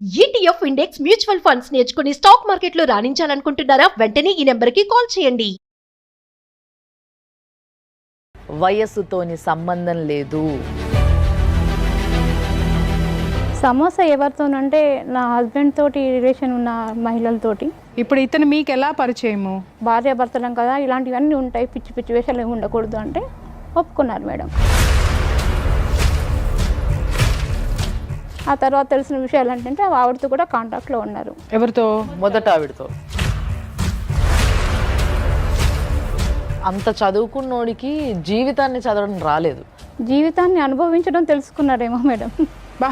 ETF index mutual funds నేర్చుకుని stock మార్కెట్లో రాణించాలనుకుంటున్నారా? వెంటనే ఈ నెంబర్కి కాల్ చేయండి. వయస్సుతోని సంబంధం లేదు. సమస్య ఎవరితోనంటే నా హస్బెండ్ తోటి రిలేషన్ ఉన్న మహిళలతోటి. ఇప్పుడు ఇతను మీకు ఎలా పరిచయము? భార్యాభర్తలం కదా, ఇలాంటివన్నీ ఉంటాయి, పిచ్చి పిచ్చి వేషాలు ఏమి ఉండకూడదు అంటే ఒప్పుకున్నారు మేడం. ఆ తర్వాత తెలిసిన విషయాలు ఏంటంటే ఆవిడతో కూడా కాంటాక్ట్లో ఉన్నారు. ఎవరితో? మొదట ఆవిడతో. అంత చదువుకున్నోడికి జీవితాన్ని చదవడం రాలేదు, జీవితాన్ని అనుభవించడం తెలుసుకున్నారేమో మేడం. బా,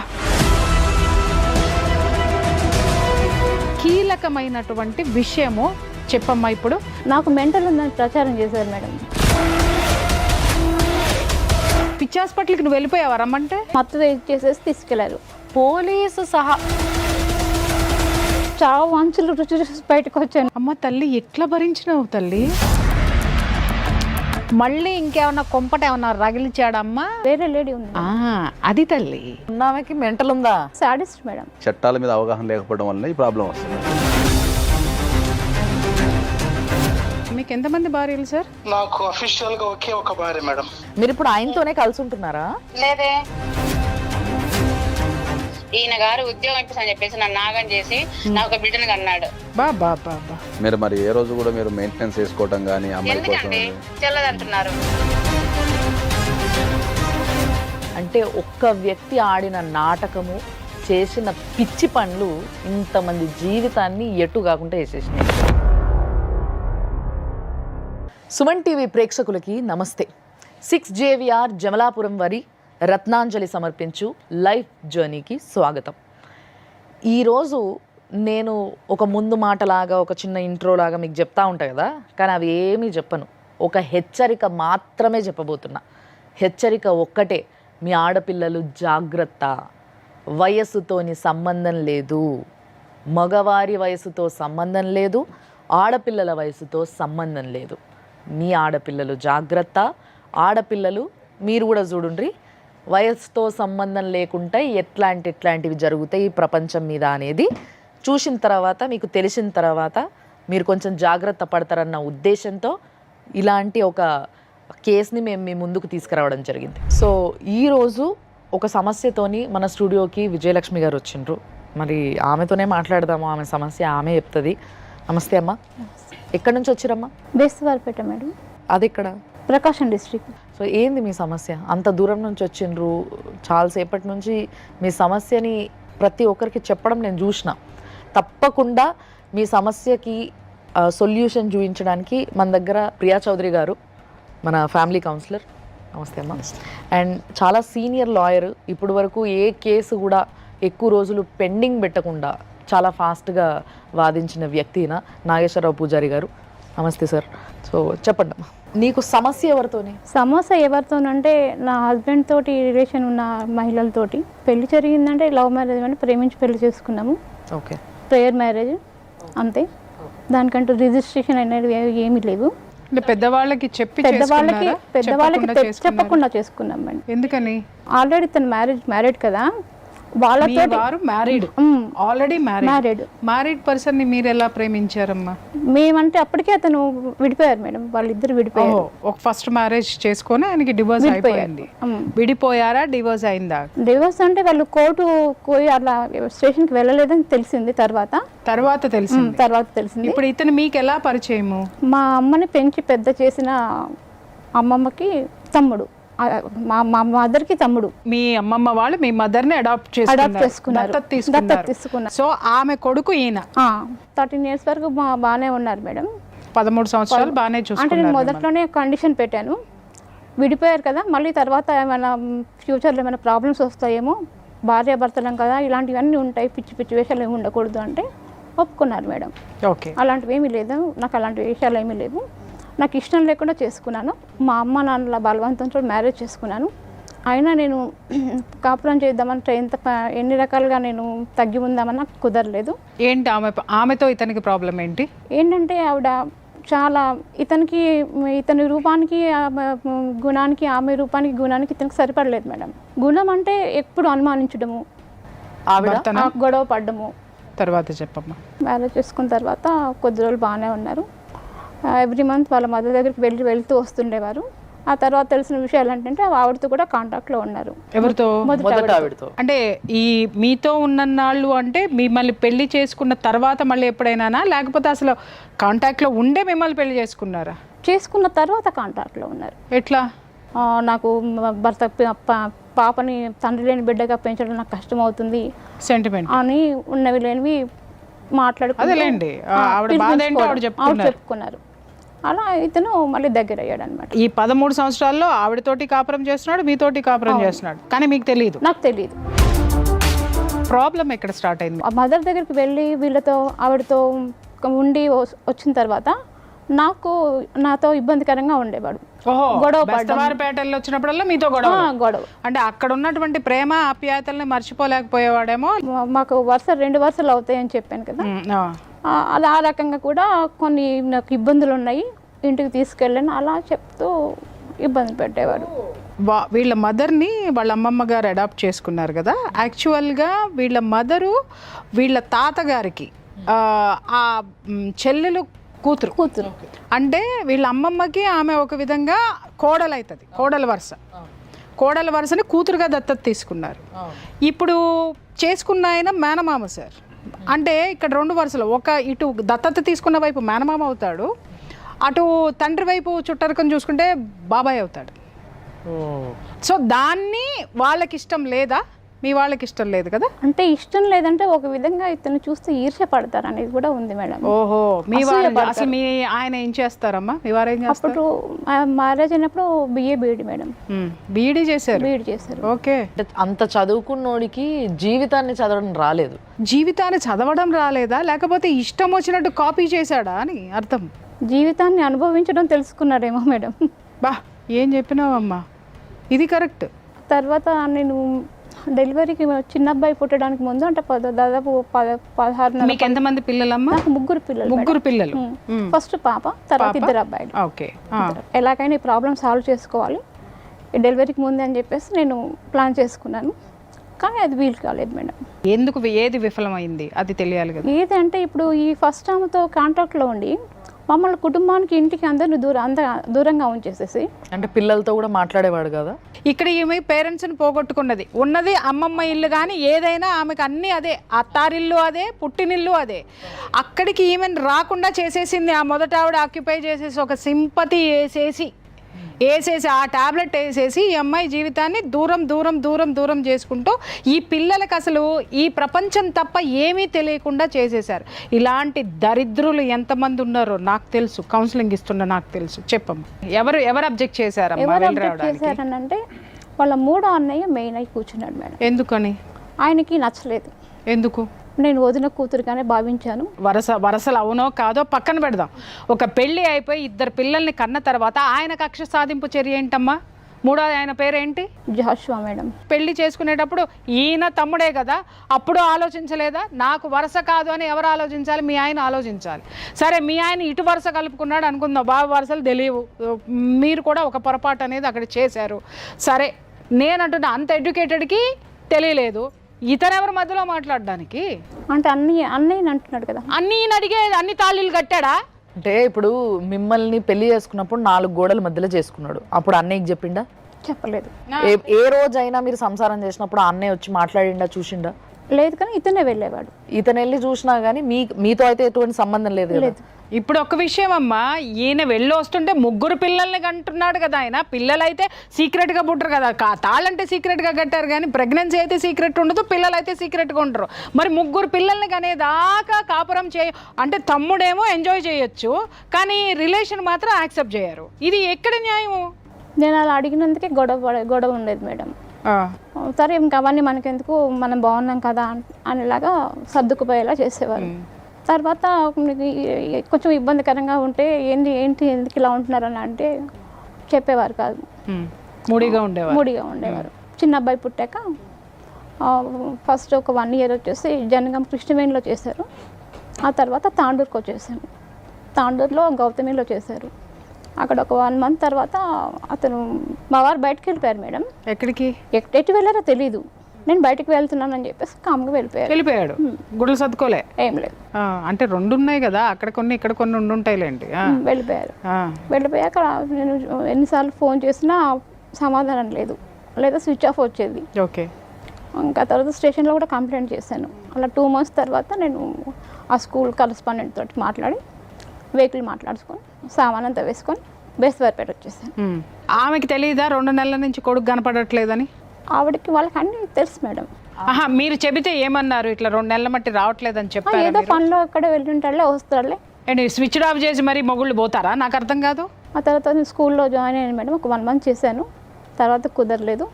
కీలకమైనటువంటి విషయము చెప్పమ్మా. ఇప్పుడు నాకు మెంటల్ ఉందని ప్రచారం చేశారు మేడం. పిచ్చి హాస్పిటల్కి నువ్వు వెళ్ళిపోయావా రమ్మంటే? మత్తు చేసేసి తీసుకెళ్లారు. పోలీసు సహా. చాలా వాంచులు రుచి చూసి బయటకు వచ్చాను. అమ్మ తల్లి, ఎట్లా భరించినావు తల్లి? మళ్ళీ ఇంకేమన్నా కొంపట ఏమన్నా రగిలిచాడమ్మా? వేరే లేడీ ఉంది, అది తల్లి. ఉన్నామెకి మెంటల్ ఉందా? Sadist madam. చట్టాల మీద అవగాహన లేకపోవడం వల్ల ఈ ప్రాబ్లం వస్తుంది. మీకు ఎంతమంది భార్యలు సార్? నాకు అఫీషియల్ గా ఒకే ఒక భార్య మేడం. మీరు ఇప్పుడు ఆయనతోనే కలిసి ఉంటున్నారా? లేదే, ఈయన గారు ఉద్యోగం ఇప్పిస్తని చెప్పేసి నన్ను నాగం చేసి నా ఒక బిడ్డను అన్నాడు. బాబా మీరు మరి ఏ రోజు కూడా మీరు మెయింటెనెన్స్ చేసుకోవడం కానీ అమ్మాయి కోసం ఎందుకండి చెల్లదంటున్నారు? అంటే ఒక్క వ్యక్తి ఆడిన నాటకము, చేసిన పిచ్చి పనులు ఇంతమంది జీవితాన్ని ఎటు కాకుండా వేసేసినాయి. సుమన్ టీవీ ప్రేక్షకులకి నమస్తే. 6 JVR జమలాపురం వారి రత్నాంజలి సమర్పించు లైఫ్ జర్నీకి స్వాగతం. ఈరోజు నేను ఒక ముందు మాటలాగా, ఒక చిన్న ఇంట్రో లాగా మీకు చెప్తా ఉంటా కదా, కానీ అవి ఏమీ చెప్పను. ఒక హెచ్చరిక మాత్రమే చెప్పబోతున్నా. హెచ్చరిక ఒక్కటే, మీ ఆడపిల్లలు జాగ్రత్త. వయస్సుతోని సంబంధం లేదు, మగవారి వయసుతో సంబంధం లేదు, ఆడపిల్లల వయసుతో సంబంధం లేదు. మీ ఆడపిల్లలు జాగ్రత్త. ఆడపిల్లలు మీరు కూడా చూడండి, వయసుతో సంబంధం లేకుండా ఎట్లాంటివి జరుగుతాయి ఈ ప్రపంచం మీద అనేది చూసిన తర్వాత, మీకు తెలిసిన తర్వాత మీరు కొంచెం జాగ్రత్త పడతారన్న ఉద్దేశంతో ఇలాంటి ఒక కేసుని మేము మీ ముందుకు తీసుకురావడం జరిగింది. సో ఈరోజు ఒక సమస్యతోని మన స్టూడియోకి విజయలక్ష్మి గారు వచ్చిండ్రు. మరి ఆమెతోనే మాట్లాడదాము, ఆమె సమస్య ఆమె చెప్తుంది. నమస్తే అమ్మ, ఎక్కడి నుంచి వచ్చిరమ్మా? బేస్తవారిపేట మేడం. అది ఇక్కడ ప్రకాశం డిస్ట్రిక్ట్. సో ఏంది మీ సమస్య? అంత దూరం నుంచి వచ్చిండ్రు, చాలాసేపటి నుంచి మీ సమస్యని ప్రతి ఒక్కరికి చెప్పడం నేను చూసిన. తప్పకుండా మీ సమస్యకి సొల్యూషన్ చూపించడానికి మన దగ్గర ప్రియా చౌదరి గారు, మన ఫ్యామిలీ కౌన్సిలర్. నమస్తే అమ్మ. అండ్ చాలా సీనియర్ లాయర్, ఇప్పుడు వరకు ఏ కేసు కూడా ఎక్కువ రోజులు పెండింగ్ పెట్టకుండా చాలా ఫాస్ట్గా వాదించిన వ్యక్తిన నాగేశ్వరరావు పూజారి గారు. నమస్తే సార్. సో చెప్పండి అమ్మా, నీకు సమస్య ఎవరితోని? సమస్య ఎవరితోనంటే నా హస్బెండ్ తోటి రిలేషన్ ఉన్న మహిళలతోటి. పెళ్లి జరిగిందంటే లవ్ మ్యారేజ్ అని ప్రేమించి పెళ్లి చేసుకున్నాము. ఓకే, ప్రేయర్ మ్యారేజ్ అంతే, దానికంటూ రిజిస్ట్రేషన్ అనేది ఏమీ లేవు. అంటే పెద్దవాళ్ళకి పెద్దవాళ్ళకి చెప్పకుండా చేసుకున్నాం అండి. ఎందుకని? ఆల్రెడీ తను మ్యారీడ్ కదా, వాళ్ళతో ఆల్రెడీ మ్యారీడ్ పర్సన్ ని మీరు ఎలా ప్రేమించారమ్మా? మేమంటే అప్పటికే అతను విడిపోయారు మేడం, వాళ్ళిద్దరు విడిపోయారు. ఒక ఫస్ట్ మ్యారేజ్ చేసుకొని ఆయనకి డివోర్స్ అయిపోయింది. విడిపోయారా, డివోర్స్ అయిందా? డివోర్స్ అంటే వాళ్ళు కోర్టు పోయి అలా స్టేషన్కి వెళ్ళలేదని తెలిసింది. తర్వాత తెలిసింది. ఇప్పుడు ఇతను మీకు ఎలా పరిచయము? మా అమ్మని పెంచి పెద్ద చేసిన అమ్మమ్మకి తమ్ముడు, మా మదర్కి తమ్ముడు. మీ అమ్మమ్మ వాళ్ళు మీ మదర్ ని అడాప్ట్ చేసుకున్నారు. సో ఆమె కొడుకు ఈయన. 13 years వరకు బాగానే ఉన్నారు మేడం. 13 సంవత్సరాలు బాగానే అంటే చూసుకున్నారు. నేను మొదట్లోనే కండిషన్ పెట్టాను, విడిపోయారు కదా, మళ్ళీ తర్వాత ఏమైనా ఫ్యూచర్లో ఏమైనా ప్రాబ్లమ్స్ వస్తాయేమో, భార్యాభర్తలం కదా, ఇలాంటివన్నీ ఉంటాయి, పిచ్చి పిచ్చి వేషాలు ఏమి ఉండకూడదు అంటే ఒప్పుకున్నారు మేడం. ఓకే, అలాంటివి ఏమీ లేదు, నాకు అలాంటి విషయాలు ఏమీ లేవు. నాకు ఇష్టం లేకుండా చేసుకున్నాను. మా అమ్మ నాన్నల బలవంతంతో మ్యారేజ్ చేసుకున్నాను. అయినా నేను కాపురం చేద్దామని ఎన్ని రకాలుగా నేను తగ్గి ఉందామని నాకు కుదరలేదు. ఏంటి ఆమెతో ఇతనికి ప్రాబ్లం ఏంటి? ఏంటంటే ఆవిడ చాలా ఇతని రూపానికి గుణానికి, ఆమె రూపానికి గుణానికి ఇతనికి సరిపడలేదు మేడం. గుణం అంటే ఎప్పుడు అనుమానించడము, ఆవిడ భర్తనా? గొడవ పడ్డము. తర్వాత చెప్పమ్మా. మ్యారేజ్ చేసుకున్న తర్వాత కొద్ది రోజులు బాగానే ఉన్నారు. ఎవ్రీ మంత్ వాళ్ళ మదర్ దగ్గరికి వెళ్తూ వస్తుండేవారు. ఆ తర్వాత తెలిసిన విషయాలు ఏంటంటే ఆవిడతో కూడా కాంటాక్ట్లో ఉన్నారు. ఎవరితో? మొదట ఆవిడతో. అంటే ఈ మీతో ఉన్నన్నాళ్ళు అంటే మిమ్మల్ని పెళ్లి చేసుకున్న తర్వాత మళ్ళీ ఎప్పుడైనా, లేకపోతే అసలు కాంటాక్ట్లో ఉండే మిమ్మల్ని పెళ్లి చేసుకున్నారా? చేసుకున్న తర్వాత కాంటాక్ట్లో ఉన్నారు. ఎట్లా? నాకు భర్త పాపని తండ్రి లేని బిడ్డగా పెంచడం నాకు కష్టం అవుతుంది సెంటిమెంట్ అని ఉన్నవి లేనివి అదేలేండి. ఆవిడ బాధ ఏంటో ఆవిడ చెప్పుకున్నారు. అలా ఇతను మళ్ళీ దగ్గర అయ్యాడు అనమాట. ఈ 13 సంవత్సరాల్లో ఆవిడతోటి కాపురం చేస్తున్నాడు, మీతోటి కాపురం చేస్తున్నాడు, కానీ మీకు తెలియదు. నాకు తెలియదు. ప్రాబ్లం ఎక్కడ స్టార్ట్ అయింది? ఆ మదర్ దగ్గరికి వెళ్ళి ఆవిడతో ఉండి వచ్చిన తర్వాత నాతో ఇబ్బందికరంగా ఉండేవాడు. బెస్తవారిపేటలో వచ్చినప్పుడల్లా మీతో గొడవ. అంటే అక్కడ ఉన్నటువంటి ప్రేమ ఆప్యాయతల్ని మర్చిపోలేకపోయేవాడేమో. మాకు 2 వరుసలు అవుతాయని చెప్పాను కదా, అది ఆ రకంగా కూడా కొన్ని నాకు ఇబ్బందులు ఉన్నాయి, ఇంటికి తీసుకెళ్ళాను అలా చెప్తూ ఇబ్బంది పెట్టేవాడు. వీళ్ళ మదర్ని వాళ్ళ అమ్మమ్మ గారు అడాప్ట్ చేసుకున్నారు కదా. యాక్చువల్గా వీళ్ళ మదరు వీళ్ళ తాతగారికి ఆ చెల్లెలు కూతురు అంటే వీళ్ళ అమ్మమ్మకి ఆమె ఒక విధంగా కోడలు అవుతుంది. కోడల వరుసని కూతురుగా దత్తత తీసుకున్నారు. ఇప్పుడు చేసుకున్న ఆయన మేనమామ సార్. అంటే ఇక్కడ 2 వరుసలు, ఒక ఇటు దత్తత తీసుకున్న వైపు మేనమామ అవుతాడు, అటు తండ్రి వైపు చుట్టరికం చూసుకుంటే బాబాయ్ అవుతాడు. సో దాన్ని వాళ్ళకి ఇష్టం లేదా? మీ వాళ్ళకి ఇష్టం లేదు కదా? అంటే ఇష్టం లేదంటే ఒక విధంగా ఇతను చూస్తే ఈర్ష్య పడతారు అనేది కూడా ఉంది మేడం. ఓహో, మీ వారు అసలు మీ ఆయన ఏం చేస్తారమ్మా? మీ వారు ఏం చేస్తారు? అప్పుడు మ్యారేజ్ అయినప్పుడు బీఈడి మేడం. బీఈడి చేశారు. ఓకే. అంత చదువుకున్నోడికి జీవితాన్ని చదవడం రాలేదు. జీవితాన్ని చదవడం రాలేదా, లేకపోతే ఇష్టం వచ్చినట్టు కాపీ చేశాడా అని అర్థం? జీవితాన్ని అనుభవించడం తెలుసుకున్నారేమో మేడం. బా, ఏం చెప్పినావమ్మా, ఇది కరెక్ట్. తర్వాత నేను డెలివరీకి చిన్న అబ్బాయి పుట్టడానికి ముందు అంటే దాదాపు 16 మీకు ఎంతమంది పిల్లలమ్మా? నాకు 3 పిల్లలు. ఫస్ట్ పాప, తర్వాత 2 అబ్బాయిలు. ఓకే. ఎలాగైనా ఈ ప్రాబ్లం సాల్వ్ చేసుకోవాలి ఈ డెలివరీకి ముందే అని చెప్పేసి నేను ప్లాన్ చేసుకున్నాను. కానీ అది వీలు కాలేదు మేడం. ఎందుకు? ఏది విఫలమైంది అది తెలియాలి కదా. ఏది అంటే ఇప్పుడు ఈ ఫస్ట్ ఆమెతో కాంటాక్ట్లో ఉండి మమ్మల్ని కుటుంబానికి ఇంటికి అందరిని దూరంగా ఉంచేసేసి, అంటే పిల్లలతో కూడా మాట్లాడేవాడు కదా. ఇక్కడ ఈమె పేరెంట్స్ని పోగొట్టుకున్నది. ఉన్నది అమ్మమ్మ ఇల్లు, కానీ ఏదైనా ఆమెకు అన్నీ అదే, అత్తారిల్లు అదే, పుట్టినిల్లు అదే. అక్కడికి ఈమెను రాకుండా చేసేసింది ఆ మొదట ఆవిడ ఆక్యుపై చేసేసి, ఒక సింపతి వేసేసి ఆ టాబ్లెట్ వేసేసి ఈ అమ్మాయి జీవితాన్ని దూరం చేసుకుంటూ ఈ పిల్లలకు అసలు ఈ ప్రపంచం తప్ప ఏమీ తెలియకుండా చేసేశారు. ఇలాంటి దరిద్రులు ఎంతమంది ఉన్నారో నాకు తెలుసు, కౌన్సిలింగ్ ఇస్తున్నా నాకు తెలుసు. చెప్పమ్మా, ఎవరు అబ్జెక్ట్ చేశారనంటే వాళ్ళ 3వ అన్నయ్య మెయిన్ అయి కూర్చున్నాడు మేడం. ఎందుకని? ఆయనకి నచ్చలేదు. ఎందుకు? నేను వదిన కూతురుగానే భావించాను. వరసలు అవునో కాదో పక్కన పెడదాం. ఒక పెళ్లి అయిపోయి 2 పిల్లల్ని కన్న తర్వాత ఆయన కక్ష సాధింపు చర్య ఏంటమ్మా? 3వ ఆయన పేరేంటి? జాషువా మేడం. పెళ్లి చేసుకునేటప్పుడు ఈయన తమ్ముడే కదా, అప్పుడు ఆలోచించలేదా? నాకు వరుస కాదు అని ఎవరు ఆలోచించాలి? మీ ఆయన ఆలోచించాలి. సరే, మీ ఆయన ఇటు వరుస కలుపుకున్నాడు అనుకుందాం, బాబు వరుసలు తెలియవు, మీరు కూడా ఒక పొరపాటు అనేది అక్కడ చేశారు. సరే, నేనంటున్నా అంత ఎడ్యుకేటెడ్కి తెలియలేదు, ఇతరెవరి మధ్యలో మాట్లాడడానికి? అంటే అన్నయ్య అంటున్నాడు కదా. అన్నయ్యని అడిగే అన్ని తాళీలు కట్టాడా? అంటే ఇప్పుడు మిమ్మల్ని పెళ్లి చేసుకున్నప్పుడు 4 గోడల మధ్యలో చేసుకున్నాడు, అప్పుడు అన్నయ్యకి చెప్పిండా? చెప్పలేదు. ఏ రోజైనా మీరు సంసారం చేసినప్పుడు అన్నయ్య వచ్చి మాట్లాడిండా, చూసిండా? లేదు, కానీ ఇతనే వెళ్ళేవాడు. ఇతను వెళ్ళి చూసినా కానీ మీతో అయితే ఎటువంటి సంబంధం లేదు కదా. ఇప్పుడు ఒక విషయం అమ్మా, ఈయన వెళ్ళి వస్తుంటే 3 పిల్లల్ని కంటున్నాడు కదా ఆయన. పిల్లలైతే సీక్రెట్గా పుట్టరు కదా, తాళ్ళంటే సీక్రెట్గా కట్టారు, కానీ ప్రెగ్నెన్సీ అయితే సీక్రెట్ ఉండదు, పిల్లలైతే సీక్రెట్గా ఉంటారు. మరి 3 పిల్లల్ని కనేదాకా కాపురం అంటే తమ్ముడేమో ఎంజాయ్ చేయొచ్చు, కానీ రిలేషన్ మాత్రం యాక్సెప్ట్ చేయరు. ఇది ఎక్కడ న్యాయము? నేను అలా అడిగినందుకే గొడవ ఉండేది మేడం. సరే, ఇంకా అవన్నీ మనకెందుకు, మనం బాగున్నాం కదా అనేలాగా సర్దుకుపోయేలా చేసేవారు. తర్వాత కొంచెం ఇబ్బందికరంగా ఉంటే ఏంటి ఎందుకు ఇలా ఉంటున్నారని అంటే చెప్పేవారు కాదు, మూడిగా ఉండేవారు. చిన్న అబ్బాయి పుట్టాక ఫస్ట్ ఒక 1 ఇయర్ వచ్చేసి జనగం కృష్ణవేణిలో చేశారు. ఆ తర్వాత తాండూరుకి వచ్చేసాము. తాండూరులో గౌతమిలో చేశారు. అక్కడ ఒక 1 మంత్ తర్వాత అతను మా వారు బయటకు వెళ్ళిపోయారు మేడం. ఎక్కడికి? ఎటు వెళ్ళారో తెలీదు. నేను బయటికి వెళ్తున్నానని చెప్పేసి కామ్గా వెళ్ళిపోయాడు గుడ్లు సర్దుకోలే. ఏం లేదు. అంటే 2 ఉన్నాయి కదా, అక్కడ కొన్ని ఇక్కడ కొన్ని ఉండుంటాయిలేండి. వెళ్ళిపోయారు. వెళ్ళిపోయాక నేను ఎన్నిసార్లు ఫోన్ చేసినా సమాధానం లేదు, లేదా స్విచ్ ఆఫ్ వచ్చేది. ఓకే. ఇంకా తర్వాత స్టేషన్లో కూడా కంప్లైంట్ చేశాను. అలా 2 months తర్వాత నేను ఆ స్కూల్ కరెస్పాండెంట్ తోటి మాట్లాడి వెహికల్ మాట్లాడుకొని సామాన్ అంతా వేసుకొని బేస్తవారిపేట వచ్చేసాను. ఆమెకి తెలియదా 2 నెలల నుంచి కొడుకు కనపడట్లేదని? ఆవిడకి వాళ్ళకి అన్నీ తెలుసు మేడం. మీరు చెబితే ఏమన్నారు? ఇట్లా 2 నెలల మట్టి రావట్లేదని చెప్పారు. ఏదో పనిలో అక్కడ వెళ్ళుంటాడులే, వస్తాడులే. స్విచ్ ఆఫ్ చేసి మరి మొగుళ్ళు పోతారా? నాకు అర్థం కాదు. ఆ తర్వాత నేను స్కూల్లో జాయిన్ అయ్యాను మేడం. ఒక 1 month చేశాను, తర్వాత కుదరలేదు.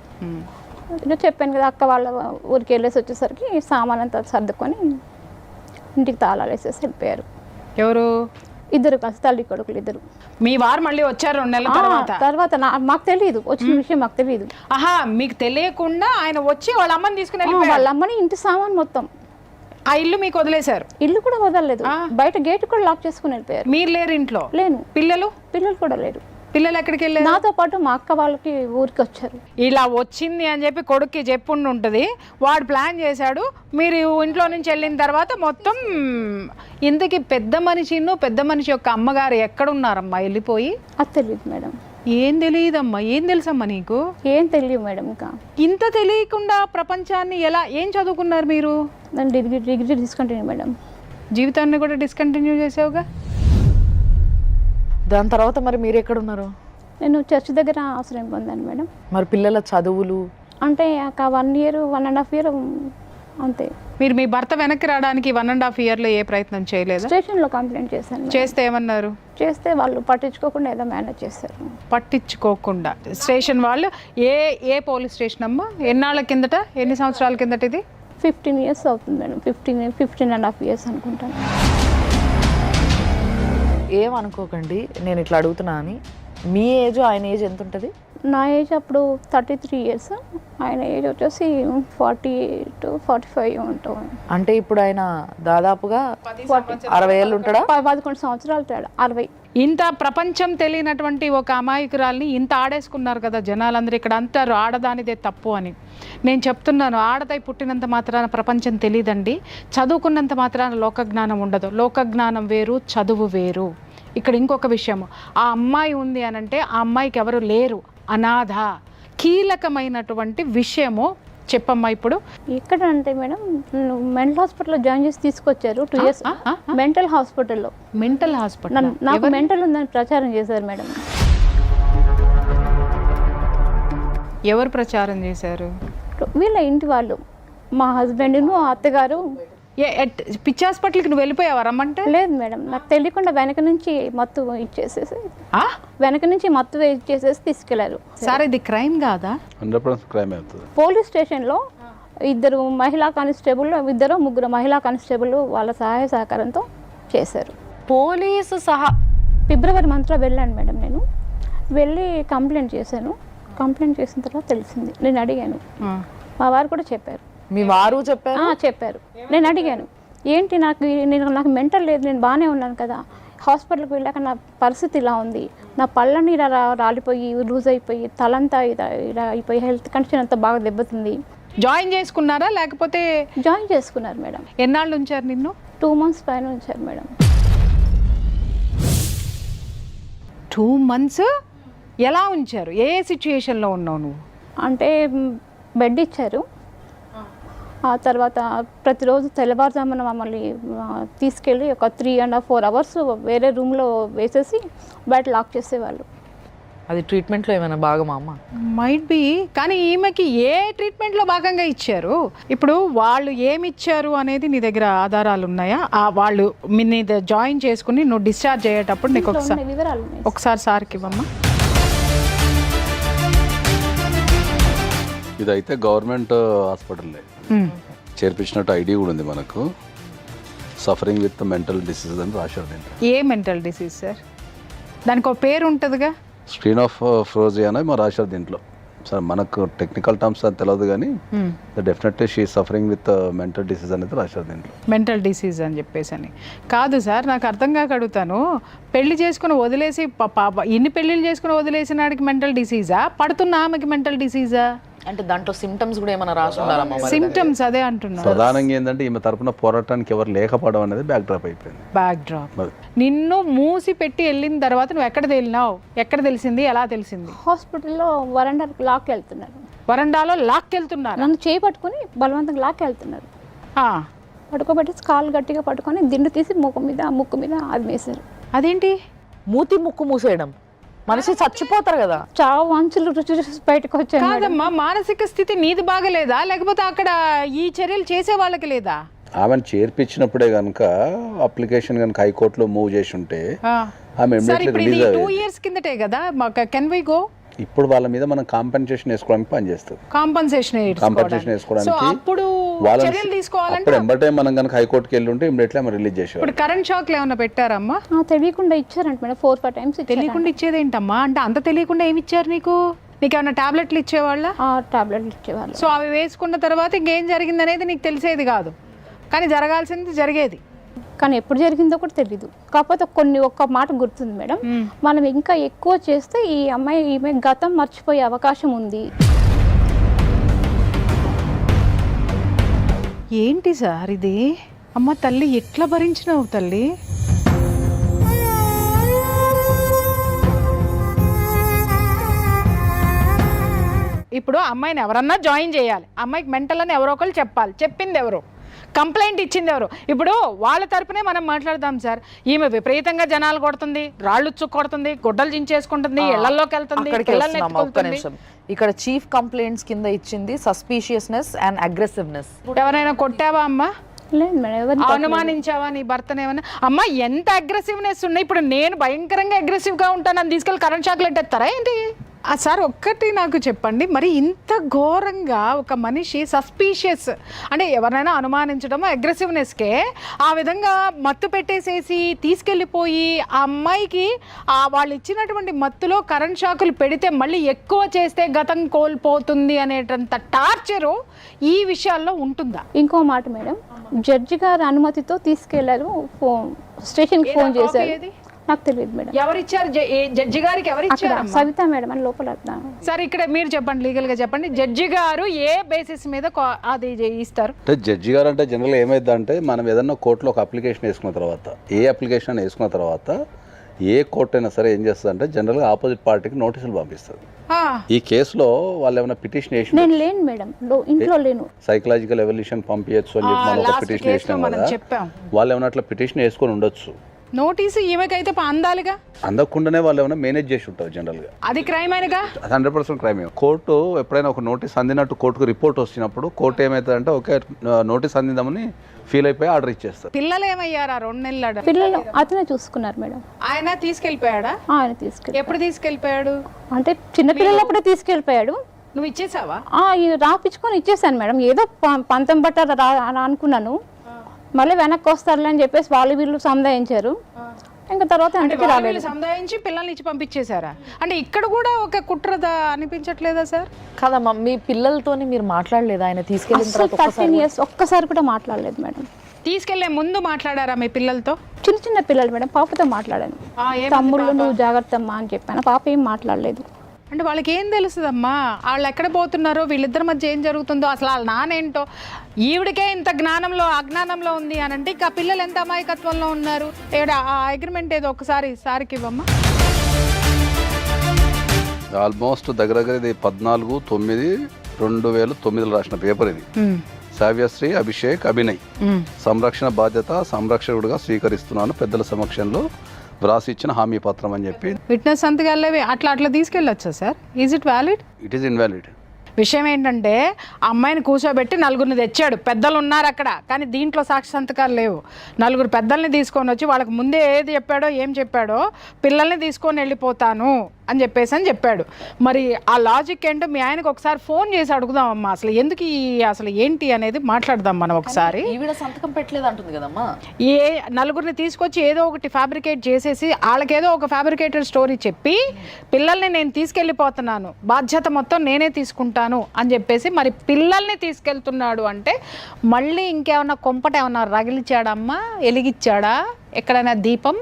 నేను చెప్పాను కదా, అక్క వాళ్ళ ఊరికి వెళ్ళేసి వచ్చేసరికి సామాన్ అంతా సర్దుకొని ఇంటికి తాళాలు వేసేసి వెళ్ళిపోయారు. ఎవరు? ఇద్దరు కలిసి, తల్లి కొడుకులు ఇద్దరు. మీ వారు మళ్ళీ వచ్చారు 2 నెలల తర్వాత మాకు తెలియదు, వచ్చిన విషయం మాకు తెలియదు. మీకు తెలియకుండా ఆయన వచ్చి వాళ్ళ అమ్మని తీసుకుని వాళ్ళ అమ్మని ఇంటి సామాన్ మొత్తం ఆ ఇల్లు మీకు వదిలేశారు? ఇల్లు కూడా వదలలేదు, బయట గేట్ కూడా లాక్ చేసుకుని వెళ్ళిపోయారు. మీరు లేరు ఇంట్లో? లేను. పిల్లలు కూడా లేరు. పిల్లలు ఎక్కడికి వెళ్ళారు? నాతో పాటు మా అక్క వాళ్ళకి ఊరికి వచ్చారు. ఇలా వచ్చింది అని చెప్పి కొడుక్కి చెప్పుండి ఉంటుంది, వాడు ప్లాన్ చేశాడు. మీరు ఇంట్లో నుంచి వెళ్ళిన తర్వాత మొత్తం ఇంతకీ పెద్ద మనిషి యొక్క అమ్మగారు ఎక్కడున్నారమ్మా వెళ్ళిపోయి? అది తెలియదు మేడం. ఏం తెలియదమ్మా? ఏం తెలుసమ్మా నీకు? ఏం తెలియదు మేడం. ఇంకా ఇంత తెలియకుండా ప్రపంచాన్ని ఏం చదువుకున్నారు మీరు? నేను డిగ్రీ డిస్కంటిన్యూ మేడం. జీవితాన్ని కూడా డిస్కంటిన్యూ చేసావుగా. దాని తర్వాత మరి మీరు ఎక్కడున్నారు? నేను చర్చ్ దగ్గర ఆశ్రయం పొందాను మేడం. మరి పిల్లల చదువులు? అంటే ఒక 1 year 1.5 year అంతే. మీరు మీ భర్త వెనక్కి రావడానికి 1.5 yearలో ఏ ప్రయత్నం చేయలేదు? స్టేషన్లో కంప్లైంట్ చేశాను. చేస్తే ఏమన్నారు? చేస్తే వాళ్ళు పట్టించుకోకుండా ఏదో మేనేజ్ చేశారు. పట్టించుకోకుండా స్టేషన్ వాళ్ళు? ఏ పోలీస్ స్టేషన్ అమ్మా? ఎన్నాళ్ళ కిందట, ఎన్ని సంవత్సరాల కిందట ఇది? 15 years అవుతుంది మేడం. 15.5 years అనుకుంటాను. ఏమనుకోకండి, నేను ఇట్లా అడుగుతున్నా అని. మీ ఏజ్ ఆయన ఏజ్ ఎంత ఉంటుంది? నా ఏజ్ అప్పుడు 33 years, ఆయన ఏజ్ వచ్చేసి 40 to 45 ఉంటాం. అంటే ఇప్పుడు ఆయన దాదాపుగా 60 ఏళ్ళు ఉంటాడా? 11 సంవత్సరాలు తేడా. 60. ఇంత ప్రపంచం తెలియనటువంటి ఒక అమాయకురాల్ని ఇంత ఆడేసుకున్నారు కదా జనాలందరూ. ఇక్కడ అంటారు ఆడదానిదే తప్పు అని. నేను చెప్తున్నాను, ఆడదై పుట్టినంత మాత్రాన ప్రపంచం తెలియదండి. చదువుకున్నంత మాత్రాన లోకజ్ఞానం ఉండదు. లోకజ్ఞానం వేరు, చదువు వేరు. ఇక్కడ ఇంకొక విషయము, ఆ అమ్మాయి ఉంది అని అంటే ఆ అమ్మాయికి ఎవరు లేరు, అనాథ. కీలకమైనటువంటి విషయము చెప్పమ్మా. ఇప్పుడు ఎక్కడ అంటే మేడం, మెంటల్ హాస్పిటల్లో జాయిన్ చేసి తీసుకొచ్చారు 2 years. మెంటల్ హాస్పిటల్లో. Mental hospital? నాకు మెంటల్ ఉందని ప్రచారం చేశారు మేడం. ఎవరు ప్రచారం చేశారు? వీళ్ళ ఇంటి వాళ్ళు, మా హస్బెండ్ను అత్తగారు. పిచ్చి హాస్పిటల్కి నువ్వు వెళ్ళిపోయావా రమ్మంటే? లేదు మేడం, నాకు తెలియకుండా వెనక నుంచి మత్తు ఇచ్చేసేసి తీసుకెళ్లారు. సార్ ఇది క్రైమ్ కాదా? 100% క్రైమ్ అవుతుంది. పోలీస్ స్టేషన్లో 2 మహిళా కానిస్టేబుల్, 2-3 మహిళా కానిస్టేబుల్ వాళ్ళ సహాయ సహకారంతో చేశారు. పోలీసు సహా ఫిబ్రవరి మంత్లో వెళ్ళాను మేడం. నేను వెళ్ళి కంప్లైంట్ చేశాను. కంప్లైంట్ చేసిన తర్వాత తెలిసింది. నేను అడిగాను, మా వారు కూడా చెప్పారు. మీ వారు చెప్పారు? చెప్పారు. నేను అడిగాను, ఏంటి నాకు మెంటల్ లేదు, నేను బాగానే ఉన్నాను కదా, హాస్పిటల్కి వెళ్ళాక నా పరిస్థితి ఇలా ఉంది, నా పళ్ళని ఇలా రాలిపోయి లూజ్ అయిపోయి తలంతా ఇలా అయిపోయి హెల్త్ కండిషన్ అంతా బాగా దెబ్బతింది. జాయిన్ చేసుకున్నారా లేకపోతే? జాయిన్ చేసుకున్నారు మేడం. ఎన్నాళ్ళు ఉంచారు నిన్ను? 2 months పైన ఉంచారు మేడం. 2 months ఎలా ఉంచారు? ఏ సిచ్యుయేషన్లో ఉన్నావు నువ్వు? అంటే బెడ్ ఇచ్చారు. ఆ తర్వాత ప్రతిరోజు తెల్లవారుజామున మమ్మల్ని తీసుకెళ్ళి ఒక 3.5-4 hours వేరే రూమ్లో వేసేసి బయట లాక్ చేసేవాళ్ళు. అది ట్రీట్మెంట్లో ఏమైనా భాగమా అమ్మ? Might be. కానీ ఈమెకి ఏ ట్రీట్మెంట్లో భాగంగా ఇచ్చారు? ఇప్పుడు వాళ్ళు ఏమి ఇచ్చారు అనేది నీ దగ్గర ఆధారాలు ఉన్నాయా? వాళ్ళు నీ జాయిన్ చేసుకుని నువ్వు డిశ్చార్జ్ అయ్యేటప్పుడు నీకు ఒకసారి సార్కి ఇవ్వమ్మా. ఇదైతే గవర్నమెంట్ హాస్పిటల్ చేర్పించినట్టు ఐడి కూడా ఉంది మనకు. సఫరింగ్ విత్ మెంటల్ డిసీజ్ అని రాశారు దీంట్లో. ఏ మెంటల్ డిసీజ్ సార్? దానికి ఒక పేరు ఉంటుందిగా. స్క్రీన్ ఆఫ్ ఫ్రోజియా అని మా రాశారు దీంట్లో. సార్ మనకు టెక్నికల్ టర్మ్స్ అని తెలియదు కానీ definitely she suffering with mental disease అనేది రాశారు దీంట్లో. మెంటల్ డిసీజ్ అని చెప్పేసి అని కాదు సార్, నాకు అర్థం కాక అడుగుతాను. పెళ్లి చేసుకుని వదిలేసి ఇన్ని పెళ్ళిళ్ళు చేసుకుని వదిలేసిన వాడికి మెంటల్ డిసీజా? పడుతున్న ఆమెకి మెంటల్ డిసీజా? అంటే దాంట్లో సిమ్టమ్స్ కూడా ఏమైనా రాసి ఉండాలమ్మా మరి? సిమ్టమ్స్ అదే అంటున్నారు. ప్రధానంగా ఏంటంటే ఈమె తరపున పోరాటానికి ఎవరు లేకపోవడం అనేది బ్యాక్ డ్రాప్ అయిపోయింది. Back drop. మరి. నిన్ను మూసి పెట్టి వెళ్ళిన తర్వాత నువ్వు ఎక్కడ తేలినావు? ఎక్కడ తెలిసింది? ఎలా తెలిసింది? హాస్పిటల్లో వరండాకి లాక్కి వెళ్తున్నారు, వరండాలో లాక్కెళ్తున్నారు. నన్ను చేయి పట్టుకొని బలవంతంగా లాక్కి వెళ్తున్నారు. పడుకోబెట్టి కాలు గట్టిగా పట్టుకొని దిండు తీసి ముక్కు మీద అది వేశారు. అదేంటి? మూతి ముక్కు మూసేయడం, మనిషి చచ్చిపోతారు కదా. చావు అంచులు రుచి చూసి బయటకు వచ్చాను. కాదమ్మా, మానసిక స్థితి నీది బాగలేదా లేకపోతే అక్కడ ఈ చర్యలు చేసే వాళ్ళకి లేదా? ఆమెను చేర్పించినప్పుడే కనుక అప్లికేషన్ కనుక హైకోర్టులో మూవ్ చేసి ఉంటే ఆమె సరే, ఇమ్మీడియట్లీ ఇప్పుడు ఇది రిలీజ్ 2 అయ్యేది. years కిందటే కదా. Can we go? ఇప్పుడు వాళ్ళ మీద మనం కాంపెన్సేషన్ వేసుకోవడానికి పనిచేస్తుంది. కాంపన్సేషన్ వేసుకోవడానికి సో అప్పుడు చర్యలు తీసుకోవాలంటే అప్పుడు ఎంబటే మనం కనుక హైకోర్టుకి వెళ్ళి ఉంటే ఇమ్మీడియట్లీ ఆమె రిలీజ్ చేసేవారు. ఇప్పుడు కరెంట్ షాక్లు ఏమైనా పెట్టారమ్మా? తెలియకుండా ఇచ్చారంట మేడం, 4-5 times తెలియకుండా ఇచ్చేదేంటమ్మా? అంటే అంత తెలియకుండా ఏమి ఇచ్చారు నీకు? నీకేమైనా టాబ్లెట్లు ఇచ్చేవాళ్ళ? టాబ్లెట్లు ఇచ్చేవాళ్ళు. సో అవి వేసుకున్న తర్వాత ఇంకేం జరిగింది అనేది నీకు తెలిసేది కాదు, కానీ జరగాల్సింది జరిగేది. కానీ ఎప్పుడు జరిగిందో కూడా తెలీదు. కాకపోతే ఒక్క మాట గుర్తుంది మేడం, మనం ఇంకా ఎక్కువ చేస్తే ఈమె గతం మర్చిపోయే అవకాశం ఉంది. ఏంటి సార్ ఇది? అమ్మ తల్లి, ఎట్లా భరించినావు తల్లి? ఇప్పుడు అమ్మాయిని ఎవరన్నా జాయిన్ చేయాలి, అమ్మాయికి మెంటల్ అని ఎవరో ఒకరు చెప్పాలి. చెప్పింది ఎవరు? కంప్లైంట్ ఇచ్చింది ఎవరు? ఇప్పుడు వాళ్ళ తరపునే మనం మాట్లాడదాం సార్. ఈమె విపరీతంగా జనాలు కొడుతుంది, రాళ్ళు కొడుతుంది, గుడ్డలు చించేసుకుంటుంది, ఇళ్లలోకి వెళ్తుంది, పిల్లల్ని ఎత్తుకుంటుంది. ఇక్కడ చీఫ్ కంప్లైంట్స్ కింద ఇచ్చింది సస్పీషియస్నెస్ అండ్ అగ్రెసివ్నెస్. ఎవరైనా కొట్టావా అమ్మా? లేదు మేడం. అనుమానించావా నీ భర్తను ఏమన్నా? అమ్మా ఎంత అగ్రెసివ్నెస్ ఉన్నాయి. ఇప్పుడు నేను భయంకరంగా అగ్రెసివ్గా ఉంటాను, నన్ను తీసుకెళ్ళి కరెంట్ షాక్లు ఎట్టేస్తారా ఏంటి? సార్ ఒక్కటి నాకు చెప్పండి, మరి ఇంత ఘోరంగా ఒక మనిషి సస్పీషియస్ అంటే ఎవరైనా అనుమానించడం అగ్రెసివ్నెస్కే ఆ విధంగా మత్తు పెట్టేసేసి తీసుకెళ్ళిపోయి ఆ అమ్మాయికి వాళ్ళు ఇచ్చినటువంటి మత్తులో కరెంట్ షాకులు పెడితే మళ్ళీ ఎక్కువ చేస్తే గతం కోల్పోతుంది అనేటంత టార్చరు ఈ విషయాల్లో ఉంటుందా? ఇంకో మాట మేడం, జడ్జి గారి అనుమతితో తీసుకెళ్లారు, స్టేషన్కి ఫోన్ చేశారు. నాకు తెలియదు మేడం. ఎవరిచ్చారు? జడ్జి గారికి ఎవరిచ్చారు? సవిత మేడం అని లోపల. సరే ఇక్కడ మీరు చెప్పండి, లీగల్ గా చెప్పండి, జడ్జి గారు ఏ బేసిస్ మీద అది ఇస్తారు? అంటే జడ్జి గారు అంటే జనరల్గా ఏమైందంటే మనం ఏదన్నా కోర్టులో ఒక అప్లికేషన్ వేసుకున్న తర్వాత, ఏ అప్లికేషన్ వేసుకున్న తర్వాత ఏ కోర్టు అయినా సరే ఏం చేస్తుంది అంటే జనరల్గా ఆపోజిట్ పార్టీకి నోటీసులు పంపిస్తుంది. ఈ కేసులో వాళ్ళు ఏమైనా పిటిషన్ వేసి, నేను లేను మేడం, ఇంట్లో లేను, సైకలాజికల్ ఎవల్యూషన్ పంపించచ్చు అని చెప్పి మనం ఒక పిటిషన్ వేసినాం కదా, వాళ్ళు ఏమైనా అట్లా పిటిషన్ వేసుకొని ఉండొచ్చు. నోటీసు ఈమెకైతే అందాలిగా, అందకుండానే వాళ్ళు ఏమైనా మేనేజ్ చేసి ఉంటారు జనరల్గా. అది క్రైమ్ అయినగా, 100% క్రైమ్. కోర్టు ఎప్పుడైనా ఒక నోటీస్ అందినట్టు కోర్టుకు రిపోర్ట్ వచ్చినప్పుడు కోర్టు ఏమవుతుందంటే ఓకే నోటీస్ అందిందామని ఫీల్ అయిపోయి ఆర్డర్ ఇచ్చేస్తారు. పిల్లలు ఏమయ్యారా? 2 నెలలు పిల్లలు అతనే చూసుకున్నారు మేడం. ఆయన తీసుకెళ్ళిపోయాడా? ఆయన తీసుకెళ్ళి. ఎప్పుడు తీసుకెళ్ళిపోయాడు? అంటే చిన్నపిల్లలప్పుడే తీసుకెళ్ళిపోయాడు. నువ్వు ఇచ్చేసావా? రాపించుకొని ఇచ్చేసాను మేడం. ఏదో పంతం బట్ట అనుకున్నాను, మళ్ళీ వెనక్కి వస్తారులే అని చెప్పేసి వీళ్ళు సంధాయించారు. ఇంకా తర్వాత సంధాయించి పిల్లల్ని ఇచ్చి పంపించేశారా? అంటే ఇక్కడ కూడా ఒక కుట్రద అనిపించట్లేదా సార్? కాదమ్మా, మీ పిల్లలతోని మీరు మాట్లాడలేదు? ఆయన తీసుకెళ్ళిన తర్వాత 13 years ఒక్కసారి కూడా మాట్లాడలేదు మేడం. తీసుకెళ్లే ముందు మాట్లాడారా మీ పిల్లలతో? చిన్న పిల్లలు మేడం, పాపతో మాట్లాడాను. తమ్ముళ్ళు నువ్వు జాగ్రత్త అమ్మా అని చెప్పాను. పాప ఏం మాట్లాడలేదు. అంటే వాళ్ళకి ఏం తెలుస్తుందమ్మా? వాళ్ళు ఎక్కడ పోతున్నారో, వీళ్ళిద్దరి మధ్య ఏం జరుగుతుందో, అసలు వాళ్ళ నానేంటో. ఈవిడికే ఇంత జ్ఞానంలో అజ్ఞానంలో ఉంది అని అంటే ఇంకా పిల్లలు ఎంత అమాయకత్వంలో ఉన్నారు. ఆ అగ్రిమెంట్ ఏదో ఒకసారి సార్కి ఇవ్వమ్మా. ఆల్మోస్ట్ దగ్గర ఇది 14/9/2009 రాసిన పేపర్ ఇది. సావ్యశ్రీ అభిషేక్ అభినయ్, సంరక్షణ బాధ్యత సంరక్షకుడిగా స్వీకరిస్తున్నాను, పెద్దల సమక్షంలో వ్రాసి ఇచ్చిన హామీ పత్రం అని చెప్పి. విట్నెస్ సంతకాలే అట్లా తీసుకెళ్ళొచ్చా sir? Is it valid? It is invalid. విషయం ఏంటంటే ఆ అమ్మాయిని కూర్చోబెట్టి 4 తెచ్చాడు, పెద్దలు ఉన్నారు అక్కడ, కానీ దీంట్లో సాక్షి సంతకాలు లేవు. 4 పెద్దల్ని తీసుకొని వచ్చి వాళ్ళకి ముందే ఏది చెప్పాడో ఏం చెప్పాడో, పిల్లల్ని తీసుకొని వెళ్ళిపోతాను అని చెప్పాడు. మరి ఆ లాజిక్ ఏంటో మీ ఆయనకు ఒకసారి ఫోన్ చేసి అడుగుదాం అమ్మా, అసలు ఏంటి అనేది మాట్లాడదాం మనం ఒకసారి. సంతకం పెట్టలేదు అంటుంది కదమ్మా. 4 తీసుకొచ్చి ఏదో ఒకటి ఫ్యాబ్రికేట్ చేసేసి వాళ్ళకేదో ఒక ఫ్యాబ్రికేటెడ్ స్టోరీ చెప్పి పిల్లల్ని నేను తీసుకెళ్ళిపోతున్నాను, బాధ్యత మొత్తం నేనే తీసుకుంటాను అని చెప్పేసి మరి పిల్లల్ని తీసుకెళ్తున్నాడు అంటే మళ్ళీ ఇంకేమన్నా కొంపట ఏమన్నా రగిలిచ్చాడమ్మా, ఎలిగిచ్చాడా ఎక్కడైనా దీపం?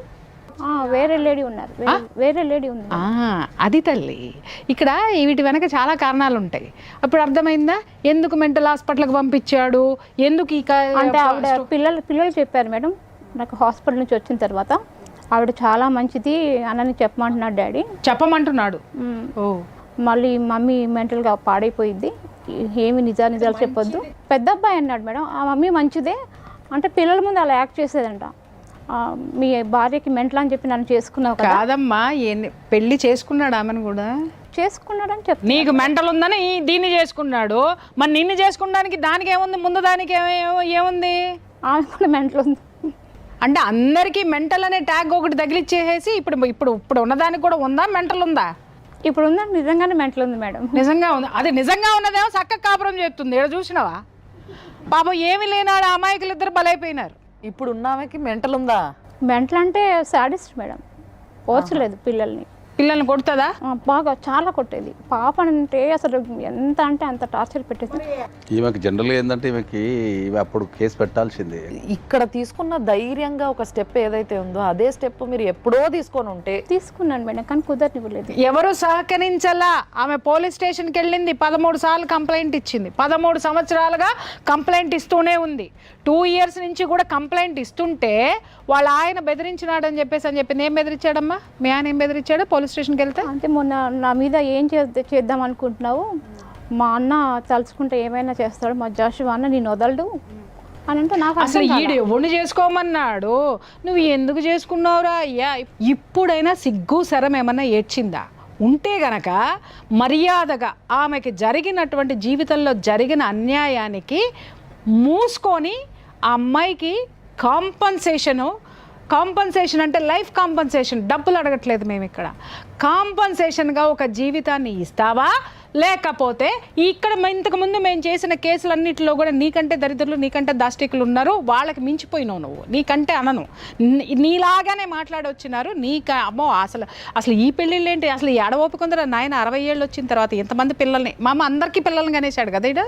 వేరే లేడీ ఉన్నారు, వేరే లేడీ ఉంది. అది తల్లి, ఇక్కడ వీటి వెనక చాలా కారణాలు ఉంటాయి. అప్పుడు అర్థమైందా ఎందుకు మెంటల్ హాస్పిటల్కి పంపించాడు, ఎందుకు అంటే ఆవిడ పిల్లలు చెప్పారు మేడం, నాకు హాస్పిటల్ నుంచి వచ్చిన తర్వాత ఆవిడ చాలా మంచిది అని చెప్పమంటున్నాడు డాడీ. చెప్పమంటున్నాడు. ఓ మళ్ళీ మమ్మీ మెంటల్గా పాడైపోయింది, ఏమి నిజాలు చెప్పొద్దు. పెద్ద అబ్బాయి అన్నాడు మేడం, ఆ మమ్మీ మంచిదే అంటే పిల్లల ముందు అలా యాక్ట్ చేసేదంట. మీ భార్యకి మెంటల్ అని చెప్పి నన్ను చేసుకున్నావు కదా. కాదమ్మా, పెళ్లి చేసుకున్నాడు ఆమెను కూడా. చేసుకున్నాడని చెప్పి నీకు మెంటల్ ఉందని దీన్ని చేసుకున్నాడు, మరి నిన్ను చేసుకోవడానికి దానికి ఏముంది, ముందు దానికి ఏముంది? ఆమె కూడా మెంటల్ ఉంది అంటే అందరికీ మెంటల్ అనే ట్యాగ్ ఒకటి తగిలిచ్చేసేసి ఇప్పుడు ఉన్నదానికి కూడా ఉందా, మెంటల్ ఉందా? ఇప్పుడు ఉందంటే నిజంగానే మెంటల్ ఉంది మేడం. నిజంగా ఉంది. అది నిజంగా ఉన్నదేమో చక్కగా కాపురం చేస్తుంది. ఇక్కడ చూసినావా పాపం, ఏమి లేనాడు అమాయకులు ఇద్దరు బలైపోయినారు. ఇప్పుడు ఉన్నామెకి మెంటల్ ఉందా? మెంటల్ అంటే సాడిస్ట్ మేడం, పోర్చలేదు పిల్లల్ని కొడుతుందా? బాగా చాలా కొట్టేది. పాప అంటే అసలు ఎంత అంటే అంత టార్చర్ పెట్టేది. ఈమెకి జనరల్గా ఏంటంటే ఈమెకి అప్పుడు కేసు పెట్టాల్సిందే. ఇక్కడ తీసుకున్న ధైర్యంగా ఒక స్టెప్ ఏదైతే ఉందో అదే స్టెప్ మీరు ఎప్పుడో తీసుకొని ఉంటే. తీసుకున్నాను మేడం, కానీ కుదరనివ్వలేదు. ఎవరు సహకరించలా. ఆమె పోలీస్ స్టేషన్కి వెళ్ళింది, 13 సార్లు కంప్లైంట్ ఇచ్చింది. 13 సంవత్సరాలుగా కంప్లైంట్ ఇస్తూనే ఉంది. 2 years నుంచి కూడా కంప్లైంట్ ఇస్తుంటే వాళ్ళ ఆయన బెదిరించినాడని చెప్పి ఏం బెదిరించాడమ్మా? మీ ఆయన ఏం బెదిరించాడు పోలీస్ స్టేషన్కి వెళ్తే? అంటే మొన్న నా మీద ఏం చేద్దాం అనుకుంటున్నావు, మా అన్న తలుచుకుంటే ఏమైనా చేస్తాడు, మా జాషువా అన్న నేను వదలడు అని అంటే నాకు అసలు ఈడు ఎవరిని చేసుకోమన్నాడు, నువ్వు ఎందుకు చేసుకున్నావురా అయ్యా? ఇప్పుడైనా సిగ్గు శరం ఏమన్నా ఏడ్చిందా? ఉంటే గనక మర్యాదగా ఆమెకి జరిగినటువంటి జీవితంలో జరిగిన అన్యాయానికి మూసుకొని ఆ అమ్మాయికి కాంపన్సేషన్ అంటే లైఫ్ కాంపన్సేషన్, డబ్బులు అడగట్లేదు మేము ఇక్కడ, కాంపన్సేషన్గా ఒక జీవితాన్ని ఇస్తావా? లేకపోతే ఇక్కడ ఇంతకుముందు మేము చేసిన కేసులన్నింటిలో కూడా నీకంటే దరిద్రులు, నీకంటే దాష్టికులు ఉన్నారు, వాళ్ళకి మించిపోయినావు నువ్వు, నీకంటే అనను, నీలాగానే మాట్లాడొచ్చినారు. అమ్మో అసలు ఈ పెళ్ళిళ్ళు ఏంటి, అసలు ఈ ఓపికందరూ నాయన 60 ఏళ్ళు వచ్చిన తర్వాత ఎంతమంది పిల్లల్ని, మా అమ్మ అందరికీ పిల్లల్ని కనేసాడు కదా ఇడ.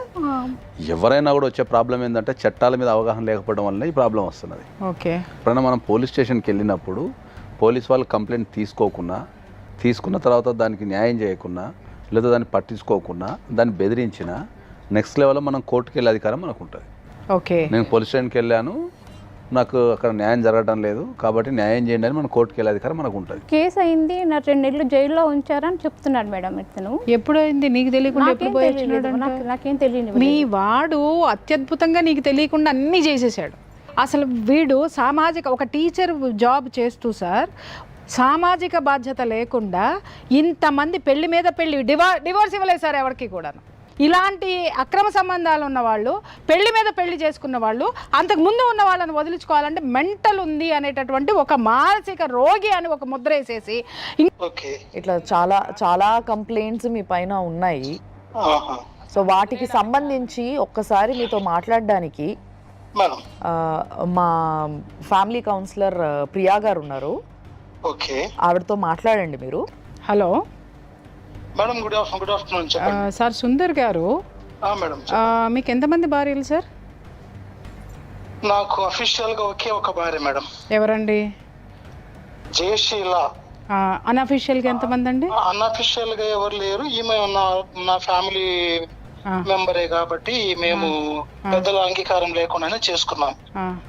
ఎవరైనా కూడా వచ్చే ప్రాబ్లం ఏంటంటే చట్టాల మీద అవగాహన లేకపోవడం వల్ల ఈ ప్రాబ్లం వస్తున్నది. ఓకే, ఎప్పుడైనా మనం పోలీస్ స్టేషన్కి వెళ్ళినప్పుడు పోలీస్ వాళ్ళు కంప్లైంట్ తీసుకున్న తర్వాత దానికి న్యాయం చేయకుండా, లేదా దాన్ని పట్టించుకోకుండా, దాన్ని బెదిరించిన నెక్స్ట్ లెవెల్లో మనం కోర్టుకి వెళ్ళే అధికారం మనకు ఉంటుంది. ఓకే, నేను పోలీస్ స్టేషన్కి వెళ్ళాను, నాకు అక్కడ న్యాయం జరగడం లేదు కాబట్టి న్యాయం చేయండి అని మనం కోర్టుకి వెళ్ళే అధికారం మనకు ఉంటుంది. కేసు అయింది, నా 2 నెలలు జైల్లో ఉంచారని చెప్తున్నాడు మేడం. ఇతను ఎప్పుడు అయింది నీకు తెలియకుండా? నాకేం తెలియదు. మీ వాడు అత్యద్భుతంగా నీకు తెలియకుండా అన్నీ చేసేసాడు. అసలు వీడు ఒక టీచర్ జాబ్ చేస్తూ సార్ సామాజిక బాధ్యత లేకుండా ఇంతమంది పెళ్లి మీద పెళ్లి, డివోర్స్ ఇవ్వలేదు సార్ ఎవరికి కూడా. ఇలాంటి అక్రమ సంబంధాలు ఉన్న వాళ్ళు, పెళ్లి మీద పెళ్లి చేసుకున్న వాళ్ళు, అంతకు ముందు ఉన్న వాళ్ళని వదిలించుకోవాలంటే మెంటల్ ఉంది అనేటటువంటి ఒక మానసిక రోగి అని ఒక ముద్ర వేసేసి ఇట్లా చాలా చాలా కంప్లైంట్స్ మీ పైన ఉన్నాయి. సో వాటికి సంబంధించి ఒక్కసారి మీతో మాట్లాడడానికి మా ఫ్యామిలీ కౌన్సిలర్ ప్రియా గారు ఉన్నారు, ఆవిడతో మాట్లాడండి మీరు. Hello madam, good afternoon. Sir Sundar గారు, మీకు ఎంతమంది భార్యలు సార్? నాకు అఫీషియల్ గా ఒక భార్య మేడం. ఎవరండి? జయశీల. అన్అఫీషియల్ గా ఎంతమంది అండి? అన్అఫీషియల్ గా ఎవరు లేరు, ఈమె నా ఫ్యామిలీ మెంబరే కాబట్టి మేము పెద్దల అంగీకారం లేకుండానే చేసుకున్నాం.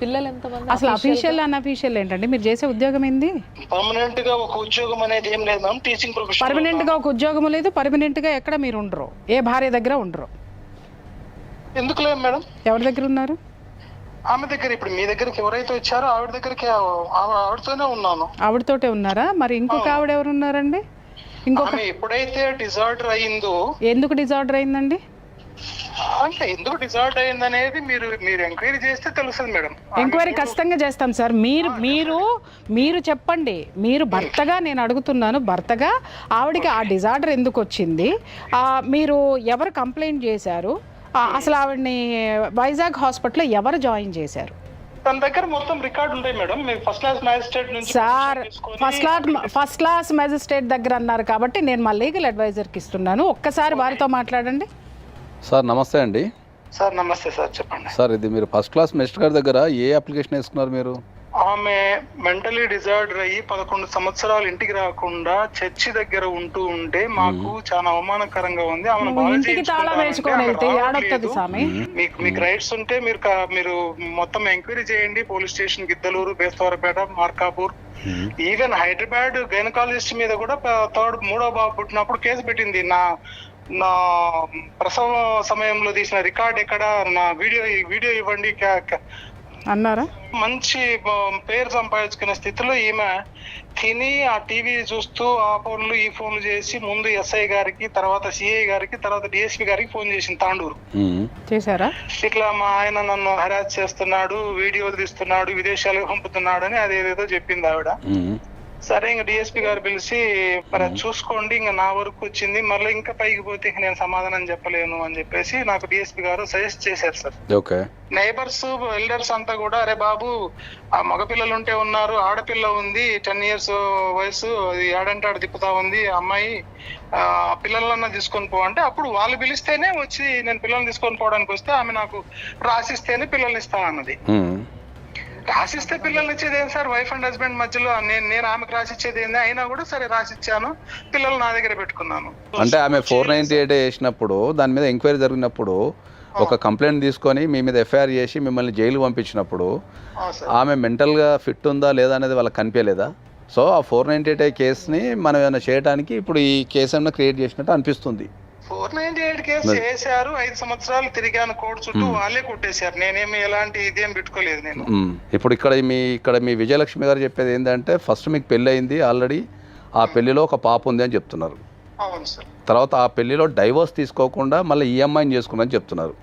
పిల్లలు ఎంతమంది? అసలు అఫీషియల్ అన్అఫీషియల్ ఏంటండి? మీరు చేసే ఉద్యోగం ఏంది? పర్మనెంట్ గా ఒక ఉద్యోగం అనేది ఏం లేదు మ్యామ్, టీచింగ్ ప్రొఫెషన్. పర్మనెంట్ గా ఒక ఉద్యోగం లేదు, పర్మనెంట్ గా ఎక్కడ మీరు ఉండరు, ఏ భార్య దగ్గర ఉండరు. ఎందుకు లేదు మేడం? ఎవరి దగ్గర ఉన్నారు? ఆమె దగ్గర. ఇప్పుడు మీ దగ్గరికి ఎవరైతే వచ్చారో ఆవిడ దగ్గరికి ఆవిడతోనే ఉన్నాను. ఆవిడతోటే ఉన్నారా? మరి ఇంకొక ఆవిడ ఎవరు ఉన్నారండి? ఇంకొక ఎప్పుడైతే డిజార్డర్ అయిందో. ఎందుకు డిజార్డర్ అయిందండి? అంటే ఎందుకు డిజార్డర్ అయింది అనేది మీరు ఎంక్వైరీ చేస్తే తెలుస్తుంది మేడం. ఎంక్వైరీ ఖచ్చితంగా చేస్తాం సార్. మీరు చెప్పండి. మీరు భర్తగా నేను అడుగుతున్నాను, భర్తగా ఆవిడకి ఆ డిజార్డర్ ఎందుకు వచ్చింది, మీరు ఎవరు కంప్లైంట్ చేశారు, అసలు ఆవిడని వైజాగ్ హాస్పిటల్లో ఎవరు జాయిన్ చేశారు? తన దగ్గర మొత్తం రికార్డు ఉంటాయి మేడం. ఫస్ట్ క్లాస్ మ్యాజిస్ట్రేట్ నుంచి సార్, ఫస్ట్ క్లాస్ మ్యాజిస్ట్రేట్ దగ్గర అన్నారు కాబట్టి నేను మా లీగల్ అడ్వైజర్కి ఇస్తున్నాను, ఒక్కసారి వారితో మాట్లాడండి. సార్ నమస్తే అండి. సార్ నమస్తే సార్, చెప్పండి సార్. ఇది మీరు ఫస్ట్ క్లాస్ మెజిస్ట్రేట్ గారి దగ్గర ఏ అప్లికేషన్ వేసుకున్నారు మీరు? ఆమె మెంటలీ డిజార్డర్ అయ్యి 11 సంవత్సరాలు ఇంటికి రాకుండా చర్చి దగ్గర ఉంటే మాకు చాలా అవమానకరంగా ఉంది. ఆమెను బాగా ఇంటికి తాళం వేసుకొని వెళ్తే ఏడొస్తుంది స్వామి. మీకు రైట్స్ ఉంటే మీరు మొత్తం ఎంక్వైరీ చేయండి. Police station Giddalur, Bestavaripeta, Markapur, even Hyderabad gynaecologist మీద కూడా మూడో బాబు పుట్టినప్పుడు కేసు పెట్టింది. నా ప్రసవ సమయంలో తీసిన రికార్డ్ ఎక్కడ, నా వీడియో ఇవ్వండి అన్నారా? మంచి పేరు సంపాదించుకునే స్థితిలో ఈమె తిని ఆ టీవీ చూస్తూ ఆ ఫోన్లు ఈ ఫోన్లు చేసి ముందు ఎస్ఐ గారికి, తర్వాత సిఐ గారికి, తర్వాత డిఎస్పీ గారికి ఫోన్ చేసింది తాండూరు. చేశారా? ఇట్లా మా ఆయన నన్ను హెరాస్ చేస్తున్నాడు, వీడియోలు తీస్తున్నాడు, విదేశాలకు పంపుతున్నాడు అని అదేదేదో చెప్పింది ఆవిడ. సరే ఇంకా డిఎస్పీ గారు పిలిచి మరి చూసుకోండి, ఇంకా నా వరకు వచ్చింది, మళ్ళీ ఇంకా పైకి పోతే నేను సమాధానం చెప్పలేను అని చెప్పేసి నాకు డిఎస్పీ గారు సజెస్ట్ చేశారు సార్. నైబర్స్, ఎల్డర్స్ అంతా కూడా అరే బాబు ఆ మగపిల్లలు ఉంటే ఉన్నారు, ఆడపిల్ల ఉంది 10 years వయసు, అది ఆడంటే ఆడ తిప్పుతా ఉంది అమ్మాయి, పిల్లలన్నా తీసుకొని పో అంటే అప్పుడు వాళ్ళు పిలిస్తేనే వచ్చి నేను పిల్లల్ని తీసుకొని పోవడానికి వస్తే ఆమె నాకు రాసిస్తేనే పిల్లల్ని ఇస్తా అన్నది. రాసిస్తే పిల్లల్ని ఇచ్చేది ఏం సార్, వైఫ్ అండ్ హస్బెండ్ మధ్యలో నేను ఆమెకు రాసిచ్చేది ఏంది, అయినా కూడా సరే రాసిచ్చాను, పిల్లలు నా దగ్గర పెట్టుకున్నాను. అంటే ఆమె 498 వేసినప్పుడు దాని మీద ఎంక్వైరీ జరిగినప్పుడు ఒక కంప్లైంట్ తీసుకొని మీ మీద ఎఫ్ఐఆర్ చేసి మిమ్మల్ని జైలు పంపించినప్పుడు ఆమె మెంటల్గా ఫిట్ ఉందా లేదా అనేది వాళ్ళకి కనిపించలేదా? సో ఆ 498 కేసుని మనం ఏమైనా చేయడానికి ఇప్పుడు ఈ కేసు ఏమైనా క్రియేట్ చేసినట్టు అనిపిస్తుంది. 498 కేసు చేశారు, 5 సంవత్సరాలు తిరిగాను కోర్టు చుట్టూ, వాళ్ళే కొట్టేశారు, నేనేమి ఎలాంటి ఇదేం పెట్టుకోలేదు నేను. ఇప్పుడు ఇక్కడ మీ విజయలక్ష్మి గారు చెప్పేది ఏంటంటే ఫస్ట్ మీకు పెళ్ళి అయింది ఆల్రెడీ, ఆ పెళ్లిలో ఒక పాప ఉంది అని చెప్తున్నారు. అవును సార్. తర్వాత ఆ పెళ్లిలో డైవోర్స్ తీసుకోకుండా మళ్ళీ ఈ అమ్మాయిని చేసుకున్నారని చెప్తున్నారు.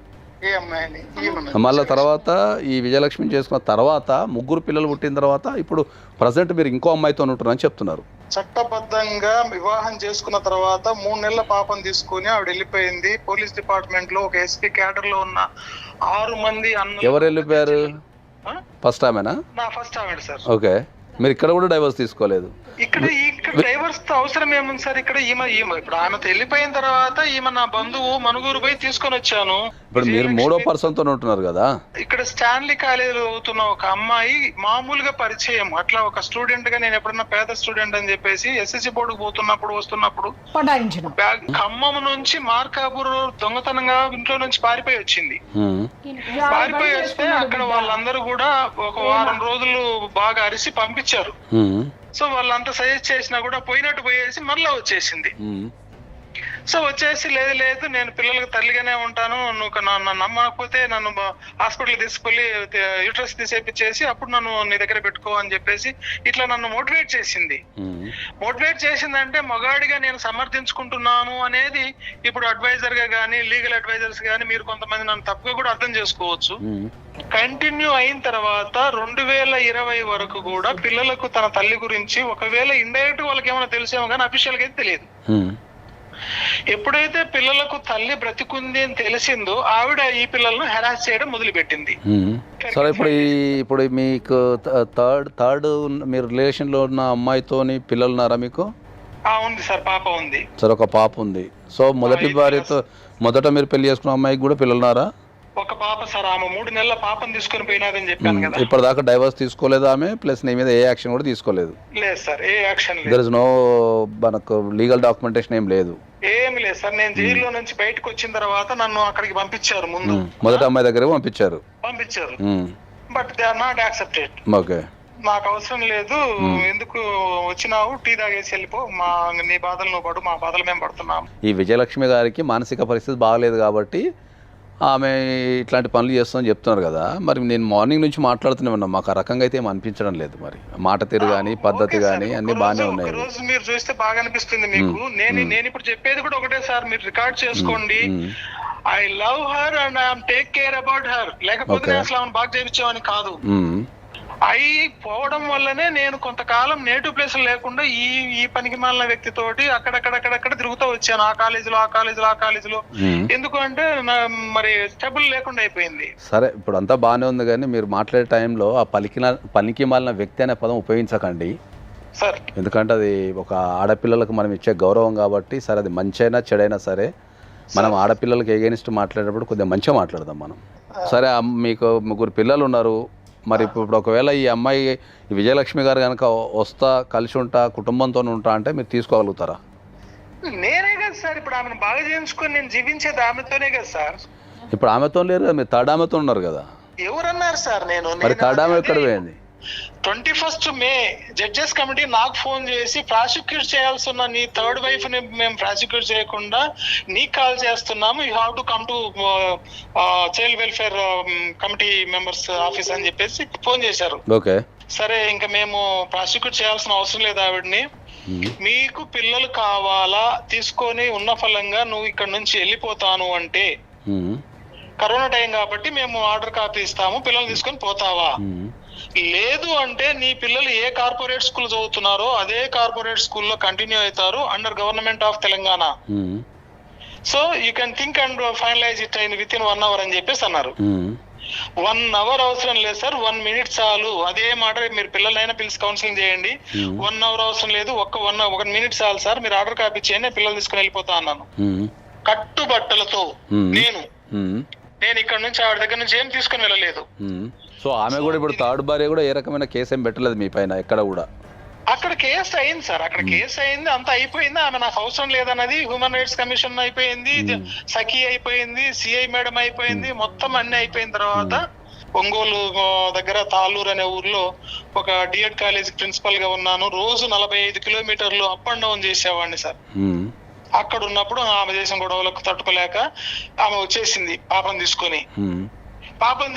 మళ్ళీ తర్వాత ఈ విజయలక్ష్మిని చేసుకున్న తర్వాత 3 పిల్లలు పుట్టిన తర్వాత ఇప్పుడు ప్రజెంట్ మీరు ఇంకో అమ్మాయితో ఉంటున్నారని చెప్తున్నారు. చట్టబద్ధంగా వివాహం చేసుకున్న తర్వాత 3 నెలల పాపను తీసుకుని ఆవిడ వెళ్ళిపోయింది. పోలీస్ డిపార్ట్మెంట్ లో ఒక ఎస్పీ క్యాడర్ లో ఉన్న 6 మంది ఎవరు వెళ్ళిపోయారు? ఫస్ట్ ఆమెనా? నా ఫస్ట్ ఆవిడ సార్. ఓకే, మీరు ఇక్కడ కూడా డైవర్స్ తీసుకోలేదు. ఇక్కడ డైవర్స్ తో అవసరం ఏముంది సార్? ఇక్కడ ఈమె ఇప్పుడు ఆమెతో వెళ్ళిపోయిన తర్వాత ఈమె నా బంధువు మనుగురు పోయి తీసుకొని వచ్చాను. ఇప్పుడు మీరు 3వ పర్సన్ తో ఉంటున్నారు కదా. ఇక్కడ స్టాన్లీ కాలేజీలో అవుతున్న ఒక అమ్మాయి మామూలుగా పరిచయం, అట్లా ఒక స్టూడెంట్ గా నేను ఎప్పుడన్నా పేద స్టూడెంట్ అని చెప్పేసి ఎస్ఎస్సి బోర్డుకు పోతున్నప్పుడు వస్తున్నప్పుడు ఖమ్మం నుంచి మార్కాపూర్ దొంగతనంగా ఇంట్లో నుంచి పారిపోయి వచ్చింది. పారిపోయి వస్తే అక్కడ వాళ్ళందరూ కూడా ఒక వారం రోజులు బాగా అరిసి పంపించారు. సో వాళ్ళంతా సజెస్ట్ చేసినా కూడా పోయినట్టు పోయేసి మళ్ళీ వచ్చేసింది. సో వచ్చేసి లేదు నేను పిల్లలకు తల్లిగానే ఉంటాను, నువ్వు నన్ను నమ్మకపోతే నన్ను హాస్పిటల్ తీసుకెళ్ళి యూట్రస్ తీసేపించేసి అప్పుడు నన్ను నీ దగ్గర పెట్టుకో అని చెప్పేసి ఇట్లా నన్ను మోటివేట్ చేసింది. మోటివేట్ చేసిందంటే మగాడిగా నేను సమర్థించుకుంటున్నాను అనేది ఇప్పుడు అడ్వైజర్ గా కానీ లీగల్ అడ్వైజర్స్ కానీ మీరు కొంతమంది నన్ను తప్పుగా కూడా అర్థం చేసుకోవచ్చు. కంటిన్యూ అయిన తర్వాత 2020 వరకు కూడా పిల్లలకు తన తల్లి గురించి ఒకవేళ ఇండైరెక్ట్ వాళ్ళకి ఏమైనా తెలిసేమో కానీ అఫీషియల్ గా అయితే తెలియదు. ఎప్పుడైతే పిల్లలకు తల్లి బ్రతికుంది అని తెలిసిందో ఆవిడ ఈ పిల్లలను హెరాస్ చేయడం మొదలుపెట్టింది. సరే, ఇప్పుడు మీకు థర్డ్ మీరు రిలేషన్ లో ఉన్న అమ్మాయితోని పిల్లలు ఉన్నారా మీకు? ఉంది సార్, పాప ఉంది. సరే, ఒక పాప ఉంది. సో మొదటి భార్యతో మొదట మీరు పెళ్లి చేసుకున్న అమ్మాయికి కూడా పిల్లలు ఉన్నారా? ఒక పాప సార్, ఆమె 3 నెలల పాపను తీసుకుని పోయినాదని చెప్పాను కదా. ఇప్పటిదాకా డైవర్స్ తీసుకోలేదు ఆమె, ప్లస్ నీ మీద ఏ యాక్షన్ కూడా తీసుకోలేదు? లేదు సార్, ఏ యాక్షన్ లేదు. దేర్ ఇస్ నో మనకు లీగల్ డాక్యుమెంటేషన్ ఏం లేదు? ఏమి లేదు సార్. నేను జైల్లో నుంచి బయటకు వచ్చిన తర్వాత నన్ను అక్కడికి పంపించారు. ముందు మొదటి అమ్మాయి దగ్గర పంపించారు. But they are not accepted. Okay, నాకు అవసరం లేదు, ఎందుకు వచ్చినావు, టీ తాగేసి వెళ్ళిపో, నీ బాధలు నువ్వు పడు, మా బాధలు మేము పడుతున్నాం. ఈ విజయలక్ష్మి గారికి మానసిక పరిస్థితి బాగలేదు కాబట్టి ఆమె ఇట్లాంటి పనులు చేస్తుందని చెప్తున్నారు కదా. మరి నేను మార్నింగ్ నుంచి మాట్లాడుతూనే ఉన్నా, మాకు ఆ రకంగా అయితే ఏం అనిపించడం లేదు. మరి మాట తీరు కానీ పద్ధతి కానీ అన్ని బాగానే ఉన్నాయి. రోజు మీరు చూస్తే బాగా అనిపిస్తుంది మీకు. నేను ఇప్పుడు చెప్పేది కూడా ఒకటే సార్, మీరు రికార్డ్ చేసుకోండి. I love her and I'm take care about her. లేకపోతే అసలు ఆమెను బాగా చేయించామని కాదు. అయి పోవడం వల్లనే నేను కొంతకాలం నేటివ్ ప్లేస్ లేకుండా ఈ పనికి మాలిన వ్యక్తితోటి అక్కడక్కడ తిరుగుతూ వచ్చాను. ఆ కాలేజీలో ఎందుకు అంటే మరి స్టెబుల్ లేకుండా అయిపోయింది. సరే, ఇప్పుడు అంతా బాగానే ఉంది కానీ మీరు మాట్లాడే టైంలో ఆ పనికి మాలిన వ్యక్తి అనే పదం ఉపయోగించకండి సార్. ఎందుకంటే అది ఒక ఆడపిల్లలకు మనం ఇచ్చే గౌరవం కాబట్టి. సరే, అది మంచి అయినా చెడైనా సరే మనం ఆడపిల్లలకి ఎగెనిస్ట్ మాట్లాడేటప్పుడు కొద్దిగా మంచిగా మాట్లాడదాం మనం. సరే, మీకు 3 పిల్లలు ఉన్నారు, మరి ఇప్పుడు ఒకవేళ ఈ అమ్మాయి ఈ విజయలక్ష్మి గారు కనుక వస్తా కలిసి ఉంటా కుటుంబంతో ఉంటా అంటే మీరు తీసుకోగలుగుతారా? నేనే కదా సార్ ఇప్పుడు ఆమెను బాగా చేయించుకొని నేను జీవించేది ఆమెతోనే కదా సార్. ఇప్పుడు ఆమెతో లేరు కదా, మీరు థర్డ్ ఆమెతో ఉన్నారు కదా. ఎవరన్నారు సార్? మరి థర్డ్ ఆమె ఎక్కడ పోయింది? 21 మే జడ్జెస్ కమిటీ నాకు ఫోన్ చేసి ప్రాసిక్యూట్ చేయాల్సి ఉన్న నీ థర్డ్ వైఫ్ ని మేము ప్రాసిక్యూట్ చేయకుండా నీకు కాల్ చేస్తున్నాము, you have to come to child welfare committee members office అని చెప్పేసి ఫోన్ చేశారు. ఓకే, సరే ఇంకా మేము ప్రాసిక్యూట్ చేయాల్సిన అవసరం లేదు ఆవిడని, మీకు పిల్లలు కావాలా తీసుకొని ఉన్న ఫలంగా నువ్వు ఇక్కడ నుంచి వెళ్ళిపోతాను అంటే కరోనా టైం కాబట్టి మేము ఆర్డర్ కాపీ ఇస్తాము, పిల్లలు తీసుకొని పోతావా? లేదు అంటే నీ పిల్లలు ఏ కార్పొరేట్ స్కూల్ చదువుతున్నారో అదే కార్పొరేట్ స్కూల్లో కంటిన్యూ అవుతారు under government of Telangana. So you can think and finalise it with in 1 hour అని చెప్పేసి అన్నారు. 1 hour అవసరం లేదు సార్, 1 minute చాలు. అదే మాట మీరు పిల్లలైనా పిలిచి కౌన్సిలింగ్ చేయండి. 1 hour అవసరం లేదు, 1 minute చాలు సార్, మీరు ఆర్డర్ కాపీ చేయండి, పిల్లలు తీసుకుని వెళ్ళిపోతా అన్నాను. కట్టుబట్టలతో నేను ఇక్కడ నుంచి ఆవిడ దగ్గర నుంచి ఏం తీసుకుని వెళ్ళలేదు. సో ఆమె కూడా ఇప్పుడు థర్డ్ భార్య కూడా ఏ రకమైన కేసు ఏం పెట్టలేదు మీ పైన ఎక్కడ కూడా? అక్కడ కేసు అయింది సార్, అక్కడ కేసు అయింది, అంత అయిపోయింది. ఆమె నాకు అవసరం లేదన్నది హ్యూమన్ రైట్స్ కమిషన్ అయిపోయింది, సఖీ అయిపోయింది, సిఐ మేడం అయిపోయింది, మొత్తం అన్ని అయిపోయిన తర్వాత ఒంగోలు దగ్గర తాళ్ళూరు అనే ఊర్లో ఒక డిఎడ్ కాలేజ్ ప్రిన్సిపల్ గా ఉన్నాను. రోజు 45 kilometers అప్ అండ్ డౌన్ చేసేవాడిని సార్. అక్కడ ఉన్నప్పుడు ఆమె చేసిన గొడవలకు తట్టుకోలేక ఆమె వచ్చేసింది పాపను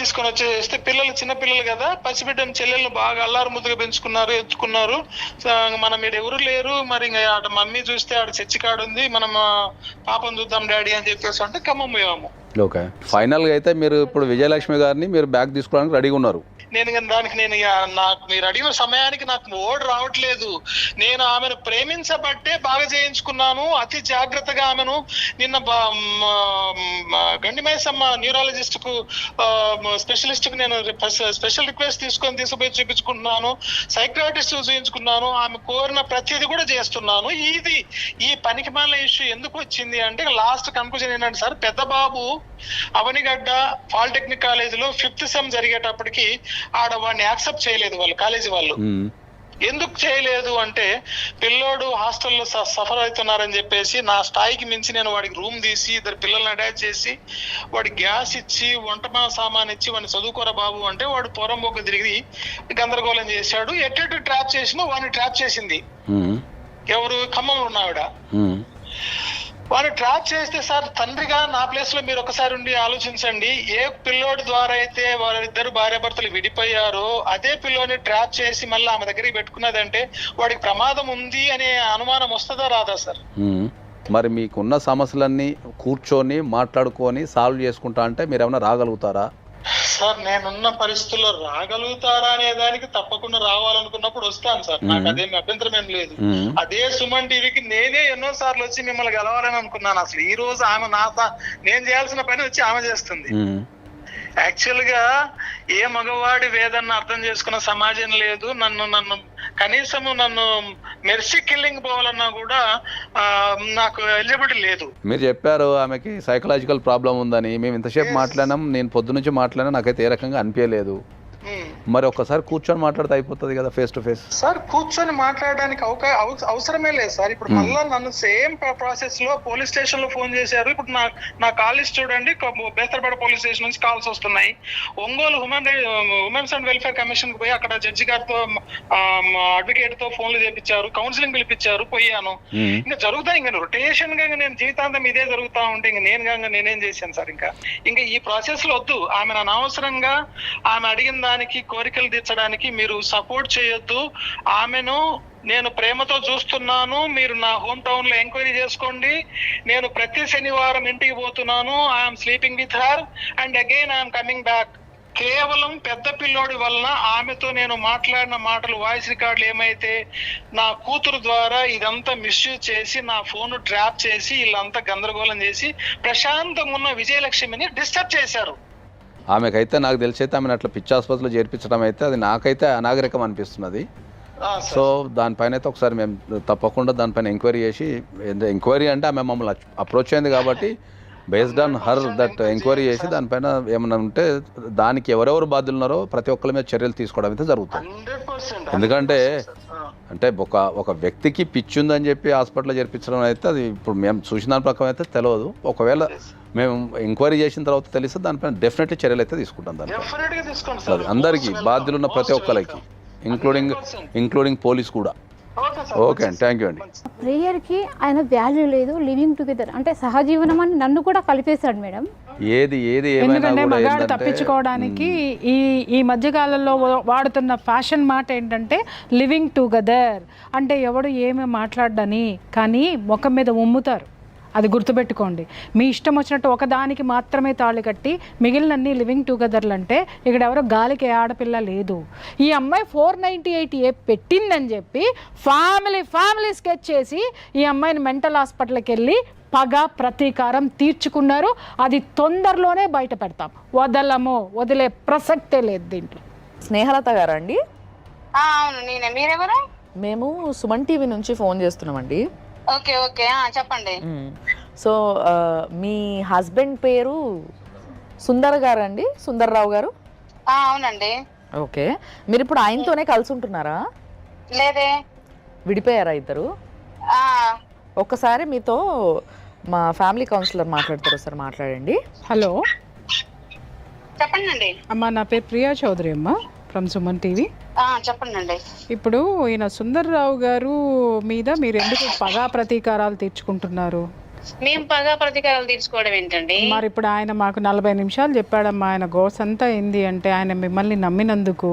తీసుకొని వచ్చేస్తే, పిల్లలు చిన్న పిల్లలు కదా, పసిబిడ్డను చెల్లెళ్ళు బాగా అల్లారు ముద్దుగా పెంచుకున్నారు, ఎత్తుకున్నారు. మనం మీరు ఎవరు లేరు, మరి ఇంకా ఆడ మమ్మీ చూస్తే ఆడ చర్చి కాడు ఉంది, మనం పాపను చూద్దాం డాడీ అని చెప్పేసి అంటే ఖమ్మం పోయాము. ఓకే, ఫైనల్ గా అయితే మీరు ఇప్పుడు విజయలక్ష్మి గారిని మీరు బ్యాక్ తీసుకోవడానికి రెడీగా ఉన్నారు? నేను దానికి నాకు మీరు అడిగిన సమయానికి నాకు ఓడి రావట్లేదు. నేను ఆమెను ప్రేమించబట్టే బాగా చేయించుకున్నాను, అతి జాగ్రత్తగా ఆమెను. నిన్న గండిమైసమ్మ న్యూరాలజిస్ట్ కు స్పెషలిస్ట్ కు నేను స్పెషల్ రిక్వెస్ట్ తీసుకుపోయి చూపించుకుంటున్నాను, సైక్రాటిస్ట్ చూపించుకున్నాను, ఆమె కోరిన ప్రతిదీ కూడా చేస్తున్నాను. ఈ పనికి మాలిన ఇష్యూ ఎందుకు వచ్చింది అంటే లాస్ట్ కన్క్లూజన్ ఏంటంటే సార్, పెద్ద బాబు అవనిగడ్డ పాలిటెక్నిక్ కాలేజీలో 5th sem జరిగేటప్పటికి వాడిని యాక్సెప్ట్ చేయలేదు వాళ్ళు, కాలేజీ వాళ్ళు. ఎందుకు చేయలేదు అంటే పిల్లోడు హాస్టల్లో సఫర్ అవుతున్నారని చెప్పేసి నా స్థాయికి మించి నేను వాడికి రూమ్ తీసి 2 పిల్లల్ని అటాచ్ చేసి వాడికి గ్యాస్ ఇచ్చి వంట సామాన్ ఇచ్చి వాడిని చదువుకోరా బాబు అంటే వాడు పొరంబొక్క తిరిగి గందరగోళం చేశాడు. ఎట్లెట్టు ట్రాప్ చేసినా వాడిని ట్రాప్ చేసింది ఎవరు? ఖమ్మంలో ఉన్నావిడ. వాడు ట్రాప్ చేస్తే సార్, తండ్రిగా నా ప్లేస్ లో మీరు ఒకసారి ఉండి ఆలోచించండి, ఏ పిల్లోడి ద్వారా అయితే వారిద్దరు భార్యాభర్తలు విడిపోయారో అదే పిల్లోని ట్రాప్ చేసి మళ్ళీ ఆమె దగ్గరికి పెట్టుకున్నదంటే వాడికి ప్రమాదం ఉంది అనే అనుమానం వస్తుందా రాదా సార్? మరి మీకున్న సమస్యలన్నీ కూర్చొని మాట్లాడుకొని సాల్వ్ చేసుకుంటా అంటే మీరు ఏమైనా రాగలుగుతారా? సార్ నేనున్న పరిస్థితుల్లో రాగలుగుతారా అనే దానికి తప్పకుండా రావాలనుకున్నప్పుడు వస్తాను సార్, నాకు అదేమి అభ్యంతరం ఏం లేదు. అదే సుమన్ టీవీకి నేనే ఎన్నో సార్లు వచ్చి మిమ్మల్ని గెలవాలని అనుకున్నాను. అసలు ఈ రోజు ఆమె నేను చేయాల్సిన పని వచ్చి ఆమె చేస్తుంది. యాక్చువల్ గా ఏ మగవాడి వేదన్న అర్థం చేసుకున్న సమాజం లేదు. నన్ను కనీసము నన్ను మెర్సీ కిల్లింగ్ పోవాలన్నా కూడా నాకు ఎలిజిబిలిటీ లేదు. మీరు చెప్పారు ఆమెకి సైకలాజికల్ ప్రాబ్లం ఉందని, మేము ఇంతసేపు మాట్లాడినాం, నేను పొద్దు నుంచి మాట్లాడినా, నాకైతే ఏ రకంగా అనిపించలేదు. మరి ఒక్కసారి కూర్చొని మాట్లాడితే అయిపోతుంది కదా ఫేస్ టు ఫేస్? సార్ కూర్చొని మాట్లాడడానికి అవసరమే లేదు సార్. ఇప్పుడు మళ్ళీ నన్ను సేమ్ ప్రాసెస్ లో పోలీస్ స్టేషన్ లో ఫోన్ చేశారు. ఇప్పుడు నా కాలేజ్ చూడండి, బేస్తరపేట పోలీస్ స్టేషన్ నుంచి కాల్స్ వస్తున్నాయి. Ongole women's and welfare commission కు పోయి అక్కడ జడ్జి గారితో అడ్వకేట్ తో ఫోన్లు చేపించారు, కౌన్సిలింగ్ పిలిపించారు, పోయాను. ఇంకా జరుగుతాయి, ఇంకా రొటేషన్ గా నేను జీవితాంతం ఇదే జరుగుతా ఉంటే ఇంక నేనేం చేశాను సార్? ఇంకా ఈ ప్రాసెస్ లో వద్దు. ఆమె అనవసరంగా ఆమె అడిగిన దానికి కోరికలు తీర్చడానికి మీరు సపోర్ట్ చేయొద్దు. ఆమెను నేను ప్రేమతో చూస్తున్నాను, మీరు నా హోమ్ టౌన్ లో ఎంక్వైరీ చేసుకోండి. నేను ప్రతి శనివారం ఇంటికి పోతున్నాను. I'm sleeping with her and again I'm coming back. కేవలం పెద్ద పిల్లోడి వలన ఆమెతో నేను మాట్లాడిన మాటలు, వాయిస్ రికార్డులు ఏమైతే నా కూతురు ద్వారా ఇదంతా మిస్యూజ్ చేసి నా ఫోన్ ట్రాప్ చేసి వీళ్ళంతా గందరగోళం చేసి ప్రశాంతంగా ఉన్న విజయలక్ష్మిని డిస్టర్బ్ చేశారు. ఆమెకైతే నాకు తెలిసి అయితే ఆమెను అట్లా పిచ్చి ఆసుపత్రిలో చేర్పించడం అయితే అది నాకైతే అనాగరికం అనిపిస్తున్నది. సో దానిపైన అయితే ఒకసారి మేము తప్పకుండా దానిపైన ఎంక్వైరీ చేసి, ఎంక్వైరీ అంటే ఆమె మమ్మల్ని అప్రోచ్ అయింది కాబట్టి based on her that enquiry చేసి దానిపైన ఏమన్నా ఉంటే దానికి ఎవరెవరు బాధ్యులు ఉన్నారో ప్రతి ఒక్కరి మీద చర్యలు తీసుకోవడం అయితే జరుగుతుంది. 100%. ఎందుకంటే అంటే ఒక వ్యక్తికి పిచ్చి ఉందని చెప్పి హాస్పిటల్లో చేర్పించడం అయితే అది ఇప్పుడు మేము చూసిన దాని ప్రకారం అయితే తెలియదు. ఒకవేళ మేము ఎంక్వైరీ చేసిన తర్వాత తెలిస్తే దానిపైన డెఫినెట్లీ చర్యలు అయితే తీసుకుంటాం. Definitely గా తీసుకోండి అది సార్. అందరికీ బాధ్యులు ఉన్న ప్రతి ఒక్కరికి ఇంక్లూడింగ్ పోలీస్ కూడా. ఓకే అండి, థ్యాంక్ యూ అండి. ప్రేయర్కి ఆయన వాల్యూ లేదు, లివింగ్ టుగెదర్ అంటే సహజీవనం అని నన్ను కూడా కలిపేశాడు మేడం. ఏది ఏమైనా ఎందుకంటే కూడా మగాడు ఏంటంటే తప్పించుకోవడానికి ఈ మధ్యకాలంలో వాడుతున్న ఫ్యాషన్ మాట ఏంటంటే లివింగ్ టుగెదర్ అంటే ఎవడు ఏమి మాట్లాడని, కానీ ముఖం మీద ఉమ్ముతారు. అది గుర్తుపెట్టుకోండి. మీ ఇష్టం వచ్చినట్టు ఒకదానికి మాత్రమే తాళి కట్టి మిగిలినన్ని లివింగ్ టుగెదర్లు అంటే ఇక్కడ ఎవరో గాలికి ఆడపిల్ల లేదు. ఈ అమ్మాయి 498A పెట్టిందని చెప్పి ఫ్యామిలీ స్కెచ్ చేసి ఈ అమ్మాయిని మెంటల్ హాస్పిటల్కి వెళ్ళి పగ ప్రతీకారం తీర్చుకున్నారు. అది తొందరలోనే బయట పెడతాం, వదిలే ప్రసక్తే లేదు దీంట్లో. స్నేహలత గారా అండి? అవును నేనే. మీరెవరు? మేము సుమన్ టీవీ నుంచి ఫోన్ చేస్తున్నామండి. ఓకే ఓకే చెప్పండి. సో మీ హస్బెండ్ పేరు సుందర్ గారు అండి, సుందర్రావు గారు? అవునండి. ఓకే, మీరు ఇప్పుడు ఆయనతోనే కలిసి ఉంటున్నారా? లేదే, విడిపోయారా ఇద్దరు? ఒక్కసారి మీతో మా ఫ్యామిలీ కౌన్సిలర్ మాట్లాడతారు సార్, మాట్లాడండి. హలో చెప్పండి. అమ్మా, నా పేరు ప్రియా చౌదరి అమ్మ, ఫ్రమ్ సుమన్ టీవీ. చెప్పండి. ఇప్పుడు ఈయన సుందర్రావు గారు మీద మీరు ఎందుకు పగా ప్రతీకారాలు తీర్చుకుంటున్నారు? మేము పగా ప్రతీకారాలు తీర్చుకోవడం ఏంటండి? మరి ఇప్పుడు ఆయన మాకు 40 నిమిషాలు చెప్పాడమ్మా. ఆయన గోస్ అంతా ఏంది అంటే ఆయన మిమ్మల్ని నమ్మినందుకు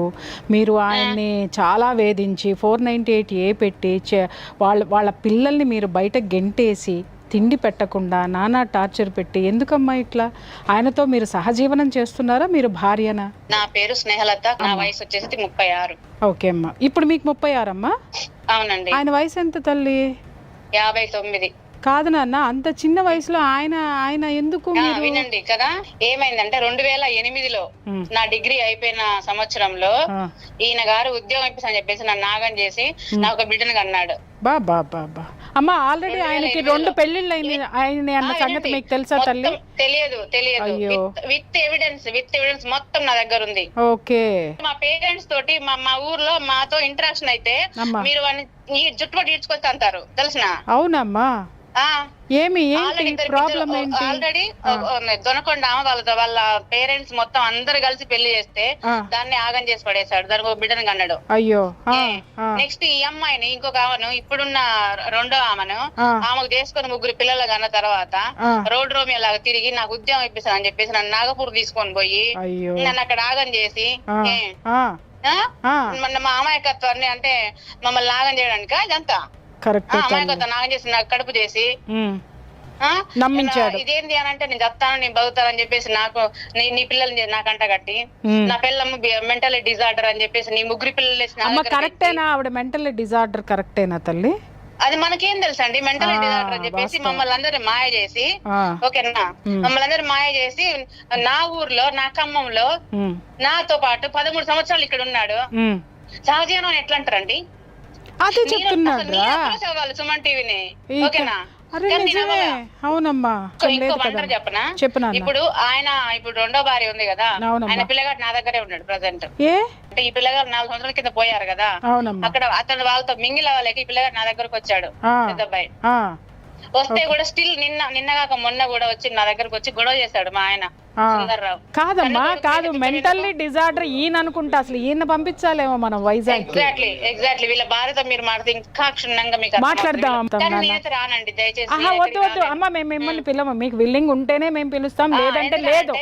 మీరు ఆయన్ని చాలా వేధించి 498A పెట్టి వాళ్ళ పిల్లల్ని మీరు బయట గెంటేసి తిండి పెట్టకుండా నానా టార్చర్ పెట్టి, ఎందుకమ్మా ఇట్లా? ఆయనతో మీరు సహజీవనం చేస్తున్నారా? మీరు భార్యనా? నా పేరు స్నేహలత, నా వయసు వచ్చేసి 36. ఓకే అమ్మా, ఇప్పుడు మీకు 36 అమ్మా? అవునండి. ఆయన వయసు ఎంత తల్లి? 59. కాదు నాన్న, అంత చిన్న వయసులో ఆయన ఎందుకు? వినండి కదా, ఏమైందంటే 2008లో నా డిగ్రీ అయిపోయిన సంవత్సరంలో ఈయన గారు ఉద్యోగం ఇప్పిస్తా చెప్పేసి నన్ను నాగం చేసి నా ఒక బిడ్డను కన్నాడు. బాబా అమ్మా, ఆల్రెడీ ఆయనకి 2 పెళ్లిళ్ళు అయింది అన్న సంగతి మీకు తెలుసా తల్లి? తెలియదు. విత్ ఎవిడెన్స్ మొత్తం నా దగ్గర ఉంది. ఓకే, మా పేరెంట్స్ తోటి మా ఊర్లో మాతో ఇంటరాక్షన్ అయితే మీరు ఈ జుట్టుపట్టి ఈడ్చుకొస్తా అంటారు తెలిసిన. అవునమ్మా, ఏంటి ప్రాబ్లం ఏంటి? ఆల్రెడీ దొనకొండ వాళ్ళ పేరెంట్స్ మొత్తం అందరు కలిసి పెళ్లి చేస్తే దాన్ని ఆగం చేసి పడేశాడు. దానికి ఒక బిడ్డను కన్నాడు. అయ్యో. నెక్స్ట్ ఈ అమ్మాయిని ఇంకొక ఆమెను ఇప్పుడున్న రెండో ఆమెను ఆమెకు చేసుకుని 3 పిల్లలు కన్న తర్వాత రోడ్ రోమి లాగా తిరిగి నాకు ఉద్యోగం ఇప్పిస్తాను అని చెప్పేసి నన్ను నాగపూర్ తీసుకొని పోయి నన్ను అక్కడ ఆగం చేసి మా అమాయకత్వాన్ని అంటే మమ్మల్ని నాగం చేయడానికి ఇదంతా అమాయకత్వం నాగం చేసి నాకు కడుపు చేసి నమ్మించాడు. ఇదేంటి అని అంటే నేను చెప్తాను, నేను బతుకుతానని చెప్పేసి నాకు నీ పిల్లల్ని నాకంట కట్టి నా పిల్లమ్మ మెంటల్ డిజార్డర్ అని చెప్పేసి నీ 3 పిల్లలు. కరెక్టేనా ఆవిడ మెంటల్ డిజార్డర్? కరెక్టేనా తల్లి? అది మనకేం తెలుసు అండి, మెంటల్ డిజార్డర్ అని చెప్పేసి మమ్మల్ని అందరినీ మాయ చేసి, ఓకేనా, మమ్మల్ని అందరినీ మాయ చేసి నా ఊర్లో నా ఖమ్మంలో నాతో పాటు 13 సంవత్సరాలు ఇక్కడ ఉన్నాడు. సహజీవనం ఎట్లా అంటారండి? అదే చెప్తున్నాడు సుమన్ టీవీని, ఓకేనా? అవునమ్మా, చెప్పనా? ఇప్పుడు ఆయన రెండో భార్య ఉంది కదా, ఆయన పిల్లగాడు నా దగ్గరే ఉన్నాడు ప్రజెంట్. అంటే ఈ పిల్లగాడు 4 సంవత్సరాల కింద పోయారు కదా, అక్కడ అతను వాళ్ళతో మింగిల్ అవ్వలేక ఈ పిల్లగాడు నా దగ్గరకు వచ్చాడు. పెద్దబ్బాయి వస్తే కూడా స్టిల్ నిన్నగాక మొన్న కూడా వచ్చి నా దగ్గరకు వచ్చి గొడవ చేశాడు మా ఆయన సుందర్రావు. కాదమ్మా, కాదు, మెంటల్లీ డిజార్డర్ ఈయన అనుకుంటా. అసలు ఈయన పంపించాలేమో మనం వైజాగ్. ఎగ్జాక్ట్లీ వీళ్ళ భార్యతో మీరు ఇంకా క్షుణ్ణంగా మాట్లాడదాం. రానండి దయచేసి. వద్దు అమ్మా, మేము మిమ్మల్ని పిల్లము. మీకు విల్లింగ్ ఉంటేనే మేము పిలుస్తాం, లేదంటే లేదు.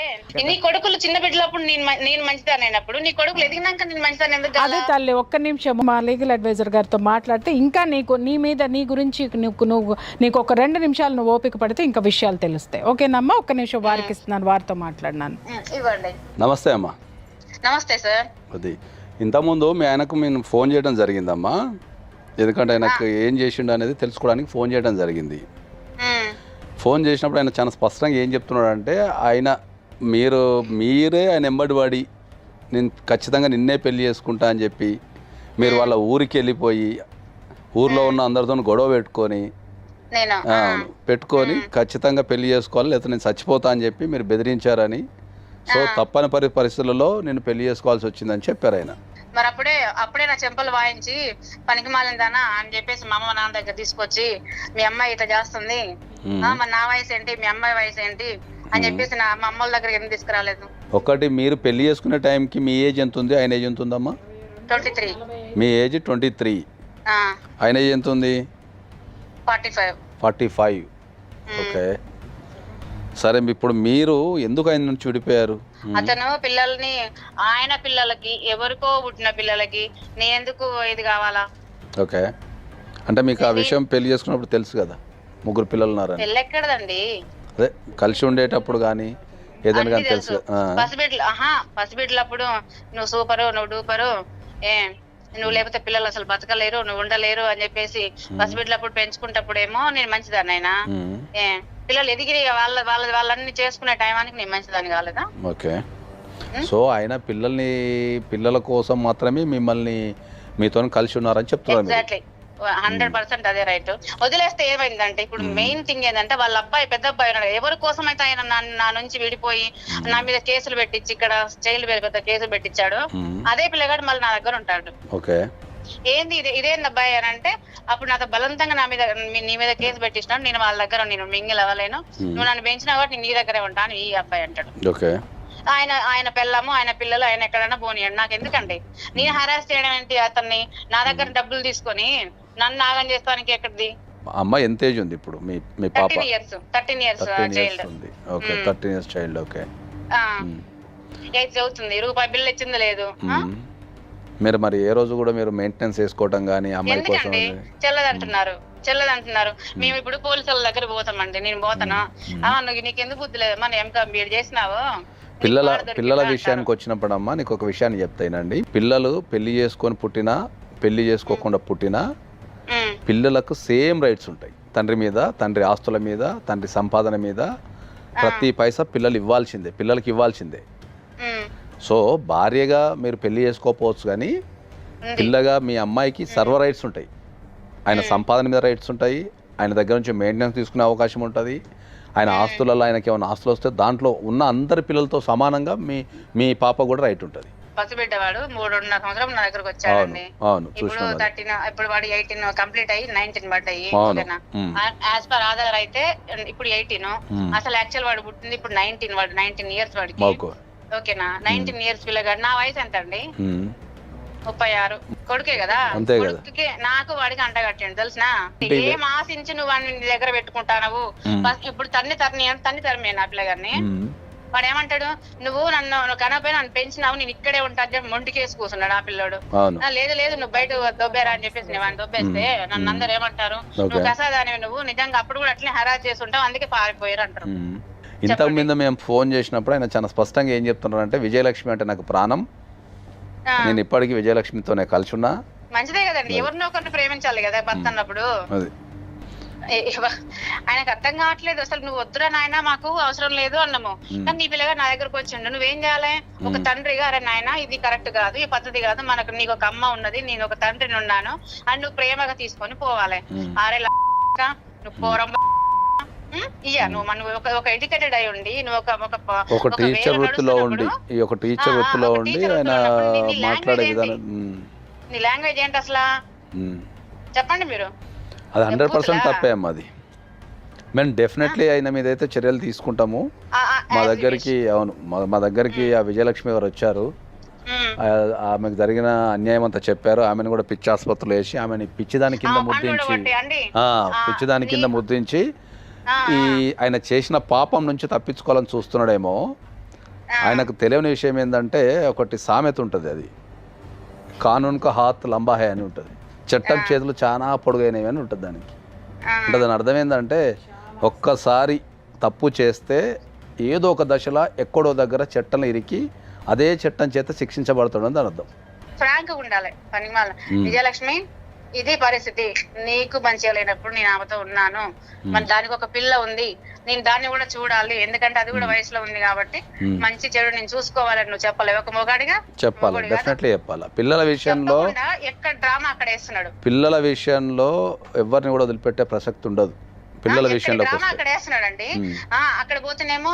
నీ కొడుకులు చిన్న బిడ్డలప్పుడు నేను మంచిదానైనప్పుడు నీ కొడుకులు ఎదిగినాక నేను మంచిదాన్ని ఎందుకు? అదే తల్లి, ఒక్క నిమిషం మా లీగల్ అడ్వైజర్ గారితో మాట్లాడితే ఇంకా నీ గురించి నీకు ఒక 2 నిమిషాలు నువ్వు ఓపిక పడితే ఇంకా విషయాలు తెలుస్తాయి. ఓకేనమ్మా, ఒక్క నిమిషం వారికి ఇస్తున్నాను, వారితో మాట్లాడినాను. నమస్తే అమ్మా. నమస్తే సార్. అది ఇంతకుముందు మీ ఆయనకు మేము ఫోన్ చేయడం జరిగిందమ్మా, ఎందుకంటే ఆయనకు ఏం చేసిండు అనేది తెలుసుకోవడానికి ఫోన్ చేయడం జరిగింది. ఫోన్ చేసినప్పుడు ఆయన చాలా స్పష్టంగా ఏం చెప్తున్నాడు అంటే, మీరే ఆయన ఎంబడివాడి నేను ఖచ్చితంగా నిన్నే పెళ్లి చేసుకుంటా అని చెప్పి మీరు వాళ్ళ ఊరికి వెళ్ళిపోయి ఊర్లో ఉన్న అందరితో గొడవ పెట్టుకొని నేను అవును, పెట్టుకొని ఖచ్చితంగా పెళ్లి చేసుకోవాలి లేకపోతే నేను చచ్చిపోతా అని చెప్పి మీరు బెదిరించారని, సో తప్పని పరిస్థితులలో నేను పెళ్లి చేసుకోవాల్సి వచ్చిందని చెప్పారు ఆయన. మరి అప్పుడే నా చెంపలు వాయించి పనికి మాలిందానా అని చెప్పేసి మా అమ్మ నాన్న దగ్గర తీసుకొచ్చి మీ అమ్మాయి ఇట్లా చేస్తుంది, మరి నా వయసు ఏంటి మీ అమ్మాయి వయసు ఏంటి అని చెప్పేసి మా అమ్మ వాళ్ళ దగ్గర ఎందుకు తీసుకురాలేదు? ఒకటి, మీరు పెళ్లి చేసుకునే టైంకి మీ ఏజ్ ఎంత ఉంది, ఆయన ఏజ్ ఎంత ఉందమ్మా? 23. మీ ఏజ్ 23, ఆయన ఏజ్ ఎంత ఉంది? 45. ఓకే, సరే. ఇప్పుడు మీరు ఎందుకు ఆయన నుంచి విడిపోయారు? అతను పిల్లల్ని, ఆయన పిల్లలకి, ఎవరికో పుట్టిన పిల్లలకి నేనెందుకు ఇది కావాలా? ఓకే, అంటే మీకు ఆ విషయం పెళ్లి చేసుకున్నప్పుడు తెలుసు కదా 3 పిల్లలు ఉన్నారని? పెళ్ళి ఎక్కడదండి, అదే కలిసి ఉండేటప్పుడు కానీ ఏదైనా కానీ తెలుసు. పసిబిడ్డలప్పుడు నువ్వు సూపరు, నువ్వు డూపరు, నువ్వు లేకపోతే పిల్లలు అసలు బతకలేరు, నువ్వు ఉండలేరు అని చెప్పేసి పసిబిడ్డలప్పుడు పెంచుకుంటప్పుడేమో నేను మంచిదాన్ని, అయినా పిల్లలు ఎదిగి వాళ్ళన్ని చేసుకునే టైమానికి నేను మంచిదాన్ని కాలేదా? ఓకే, సో ఆయన పిల్లల కోసం మాత్రమే మిమ్మల్ని మీతో కలిసి ఉన్నారని చెప్తున్నారు. ఎగ్జాక్ట్లీ, 100% అదే రైట్. వదిలేస్తే ఏమైందంటే ఇప్పుడు మెయిన్ థింగ్ ఏంటంటే వాళ్ళ అబ్బాయి, పెద్ద అబ్బాయి ఉన్నాడు, ఎవరి కోసం అయితే ఆయన నా నుంచి విడిపోయి నా మీద కేసులు పెట్టించి ఇక్కడ జైలు పెద్ద కేసులు పెట్టించాడు, అదే పిల్లగాడు మళ్ళీ నా దగ్గర ఉంటాడు. ఓకే, ఏంది ఇదేంది అబ్బాయి అని అంటే, అప్పుడు నాతో బలవంతంగా నీ మీద కేసు పెట్టించినాడు, నేను వాళ్ళ దగ్గర నేను మింగిల్ అవ్వలేను, నువ్వు నన్ను పెంచినా కాబట్టి నేను నీ దగ్గరే ఉంటాను ఈ అబ్బాయి అంటాడు. ఓకే, ఆయన పిల్లము, ఆయన పిల్లలు ఆయన ఎక్కడైనా పోనీయండి, నాకు ఎందుకండి నేను హరాస్ చేయడం ఏంటి? అతన్ని నా దగ్గర డబ్బులు తీసుకొని నన్ను నాగం చేస్తానికి ఎక్కడిది? అమ్మాయి ఎంత ఏజ్ ఉంది ఇప్పుడు మీ పాప? 13 years child. Okay, 13 years child. Okay, 8 చదువుతుంది, రూపాయి బిల్లు ఇచ్చింది లేదు. మీరు మరి ఏ రోజు కూడా మీరు మెయింటెనెన్స్ చేసుకోవడం కానీ అమ్మాయి కోసం? చెల్లదంటున్నారు. మేము ఇప్పుడు పోలీసుల దగ్గర పోతామండి, నేను పోతాను, నీకెందుకు బుద్ధి లేదు, మనం ఎంబీఏ చేసినావు. పిల్లల విషయానికి వచ్చినప్పుడు అమ్మా నీకు ఒక విషయాన్ని చెప్తానండి. పిల్లలు పెళ్లి చేసుకొని పుట్టినా పెళ్లి చేసుకోకుండా పుట్టినా పిల్లలకు సేమ్ రైట్స్ ఉంటాయి. తండ్రి మీద, తండ్రి ఆస్తుల మీద, తండ్రి సంపాదన మీద ప్రతి పైసా పిల్లలకి ఇవ్వాల్సిందే. సో భార్యగా మీరు పెళ్లి చేసుకోకపోవచ్చు కానీ పిల్లగా మీ అమ్మాయికి సర్వ రైట్స్ ఉంటాయి. ఆయన సంపాదన మీద రైట్స్ ఉంటాయి, ఆయన దగ్గర నుంచి మెయింటెనెన్స్ తీసుకునే అవకాశం ఉంటుంది, ఆయన ఆస్తులలో ఆయనకి ఏమైనా ఆస్తులు వస్తే దాంట్లో ఉన్న అందరి పిల్లలతో సమానంగా మీ పాప కూడా రైట్ ఉంటుంది. పసిబిడ్డవాడు 3.5 సంవత్సరం నా దగ్గరకు వచ్చాడండి. ఇప్పుడు 13, ఇప్పుడు వాడు 18 కంప్లీట్ అయ్యి 19 పడ్డాయి. యాజ్ పర్ ఆధార్ అయితే ఇప్పుడు 18. అసలు యాక్చువల్ వాడు పుట్టింది ఇప్పుడు 19. వాడు 19 ఇయర్స్ వాడికి. ఓకేనా, 19 ఇయర్స్ పిల్లగాడు. నా వయసు ఎంత అండి? 36. కొడుకే కదా, కొడుకుకి నాకు వాడికి అంట కట్టిండు తెలుసునా. ఏం ఆశించి నువ్వు వాడిని నీ దగ్గర పెట్టుకుంటావు? ఇప్పుడు తన్ని తరిమే నా పిల్లగారిని. వాడు ఏమంటాడు, నువ్వు నన్ను కనపై నన్ను పెంచినావు, నేను ఇక్కడే ఉంటా అని చెప్పి మొండికేసి కూర్చున్నాడు ఆ పిల్లోడు. లేదు నువ్వు బయట దొబ్బేరా అని చెప్పేసి నేను దొబ్బేస్తే నన్ను అందరు ఏమంటారు, నువ్వు కసాదాని, నువ్వు నిజంగా అప్పుడు కూడా అట్లనే హరాజ్ చేసి ఉంటావు, అందుకే పారిపోయారు అంటారు. ఇంతకు మీద మేము ఫోన్ చేసినప్పుడు ఆయన చాలా స్పష్టంగా ఏం చెప్తున్నారు అంటే, విజయలక్ష్మి అంటే నాకు ప్రాణం, నేను ఇప్పటికీ విజయలక్ష్మితోనే కలిసి ఉన్నా. మంచిదే కదండి, ఎవరినో ఒకరిని ప్రేమించాలి కదా భర్త అన్నప్పుడు. ఆయనకు అర్థం కావట్లేదు అసలు. నువ్వు వద్దురా నాయన, మాకు అవసరం లేదు అన్నాము, కానీ నీ పిల్లగా నా దగ్గరకు వచ్చిండు. నువ్వేం చేయాలి? ఒక తండ్రిగా, అరే నాయన ఇది కరెక్ట్ కాదు, ఈ పద్ధతి కాదు, మనకు నీకు ఒక అమ్మ ఉన్నది, నేను ఒక తండ్రిని ఉన్నాను అని నువ్వు ప్రేమగా తీసుకొని పోవాలి. అరే నువ్వు పోరం నువ్వు ఒక ఎడ్యుకేటెడ్ అయి ఉండి నువ్వు ఒక టీచర్ వృత్తిలో ఉండి ఆయన మాట్లాడే విధానం, నీ లాంగ్వేజ్ ఏంటి అసలు చెప్పండి మీరు. అది 100% తప్పే అమ్మా. అది మేము డెఫినెట్లీ ఆయన మీద అయితే చర్యలు తీసుకుంటాము. మా దగ్గరికి ఆ విజయలక్ష్మి గారు వచ్చారు, ఆమెకు జరిగిన అన్యాయం అంతా చెప్పారు. ఆమెను కూడా పిచ్చి ఆసుపత్రిలో వేసి ఆమెని పిచ్చిదాని కింద ముద్రించి ఆయన చేసిన పాపం నుంచి తప్పించుకోవాలని చూస్తున్నాడేమో. ఆయనకు తెలియని విషయం ఏంటంటే, ఒకటి సామెత ఉంటుంది, అది కానూన్ కా హాత్ లంబా హై అని ఉంటుంది, చట్టం చేతులు చాలా పొడుగైనవి అని ఉంటుంది దానికి. అంటే దాని అర్థం ఏంటంటే, ఒక్కసారి తప్పు చేస్తే ఏదో ఒక దశలో ఎక్కడో దగ్గర చట్టం ఇరికి అదే చట్టం చేత శిక్షించబడుతుందని దాని అర్థం. ఫ్రాంక్ ఉండాలి పనిమాల. విజయలక్ష్మి ఇది పరిస్థితి, నీకు మంచిగా లేనప్పుడు నేను ఆమెతో ఉన్నాను, మరి దానికి ఒక పిల్ల ఉంది, నేను దాన్ని కూడా చూడాలి, ఎందుకంటే అది కూడా వయసులో ఉంది కాబట్టి మంచి చెడు నేను చూసుకోవాలని నువ్వు చెప్పాలి. ఒక మొగాడిగా చెప్పాలి, డెఫినెట్లీ చెప్పాలి. పిల్లల విషయంలో ఎక్కడ డ్రామా అక్కడ వేస్తున్నాడు. పిల్లల విషయంలో ఎవరిని కూడా వదిలిపెట్టే ప్రసక్తి ఉండదు. పిల్లల విషయంలోకి వస్తే అక్కడ వేస్తున్నాడండి. అక్కడ పోతేనేమో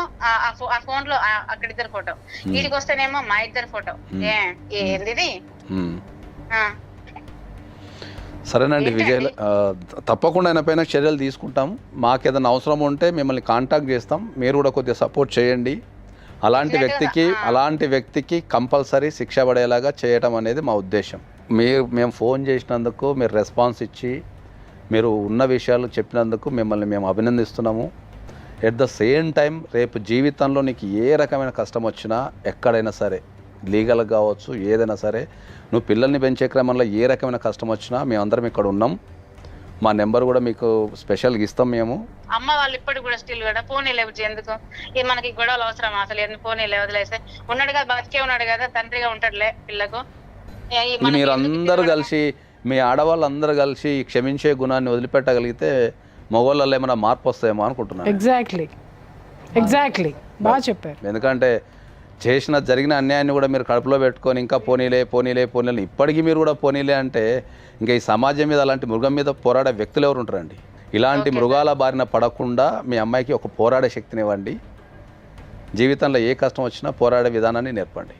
ఆ ఫోన్ లో అక్కడ ఇద్దరు ఫోటో, వీడికి వస్తేనేమో మా ఇద్దరు ఫోటో. ఏంది సరేనండి విజయ్, తప్పకుండా ఆయన పైన చర్యలు తీసుకుంటాం. మాకు ఏదైనా అవసరం ఉంటే మిమ్మల్ని కాంటాక్ట్ చేస్తాం, మీరు కూడా కొద్దిగా సపోర్ట్ చేయండి. అలాంటి వ్యక్తికి కంపల్సరీ శిక్ష పడేలాగా చేయటం అనేది మా ఉద్దేశం. మేము ఫోన్ చేసినందుకు మీరు రెస్పాన్స్ ఇచ్చి మీరు ఉన్న విషయాలు చెప్పినందుకు మిమ్మల్ని మేము అభినందిస్తున్నాము. ఎట్ ద సేమ్ టైం రేపు జీవితంలో నీకు ఏ రకమైన కష్టం వచ్చినా ఎక్కడైనా సరే, లీగల్గా కావచ్చు ఏదైనా సరే, నువ్వు పిల్లల్ని పెంచే క్రమంలో ఏ రకమైన కష్టం వచ్చినా మేమందరం ఇక్కడ ఉన్నాం. మా నెంబర్ కూడా మీకు స్పెషల్గా ఇస్తాం మేము. అమ్మ వాళ్ళు ఇప్పటికి కూడా స్టిల్ కూడా ఫోన్ లేవచ్చు. ఎందుకు మనకి గొడవలు అవసరం అసలు? ఎందుకు ఫోన్ వదిలేస్తే ఉన్నాడు కదా, బతికే ఉన్నాడు కదా, తండ్రిగా ఉంటాడులే పిల్లకు. మీరందరూ కలిసి, మీ ఆడవాళ్ళందరూ కలిసి క్షమించే గుణాన్ని వదిలిపెట్టగలిగితే మగవాళ్ళలో ఏమైనా మార్పు వస్తాయేమో అనుకుంటున్నాను. ఎగ్జాక్ట్లీ బాగా చెప్పారు. ఎందుకంటే జరిగిన అన్యాయాన్ని కూడా మీరు కడుపులో పెట్టుకొని ఇంకా పోనీలే ఇప్పటికీ మీరు కూడా పోనీలే అంటే ఇంకా ఈ సమాజం మీద అలాంటి మృగం మీద పోరాడే వ్యక్తులు ఎవరు ఉంటారండి? ఇలాంటి మృగాల బారిన పడకుండా మీ అమ్మాయికి ఒక పోరాడే శక్తినివ్వండి. జీవితంలో ఏ కష్టం వచ్చినా పోరాడే విధానాన్ని నేర్పండి.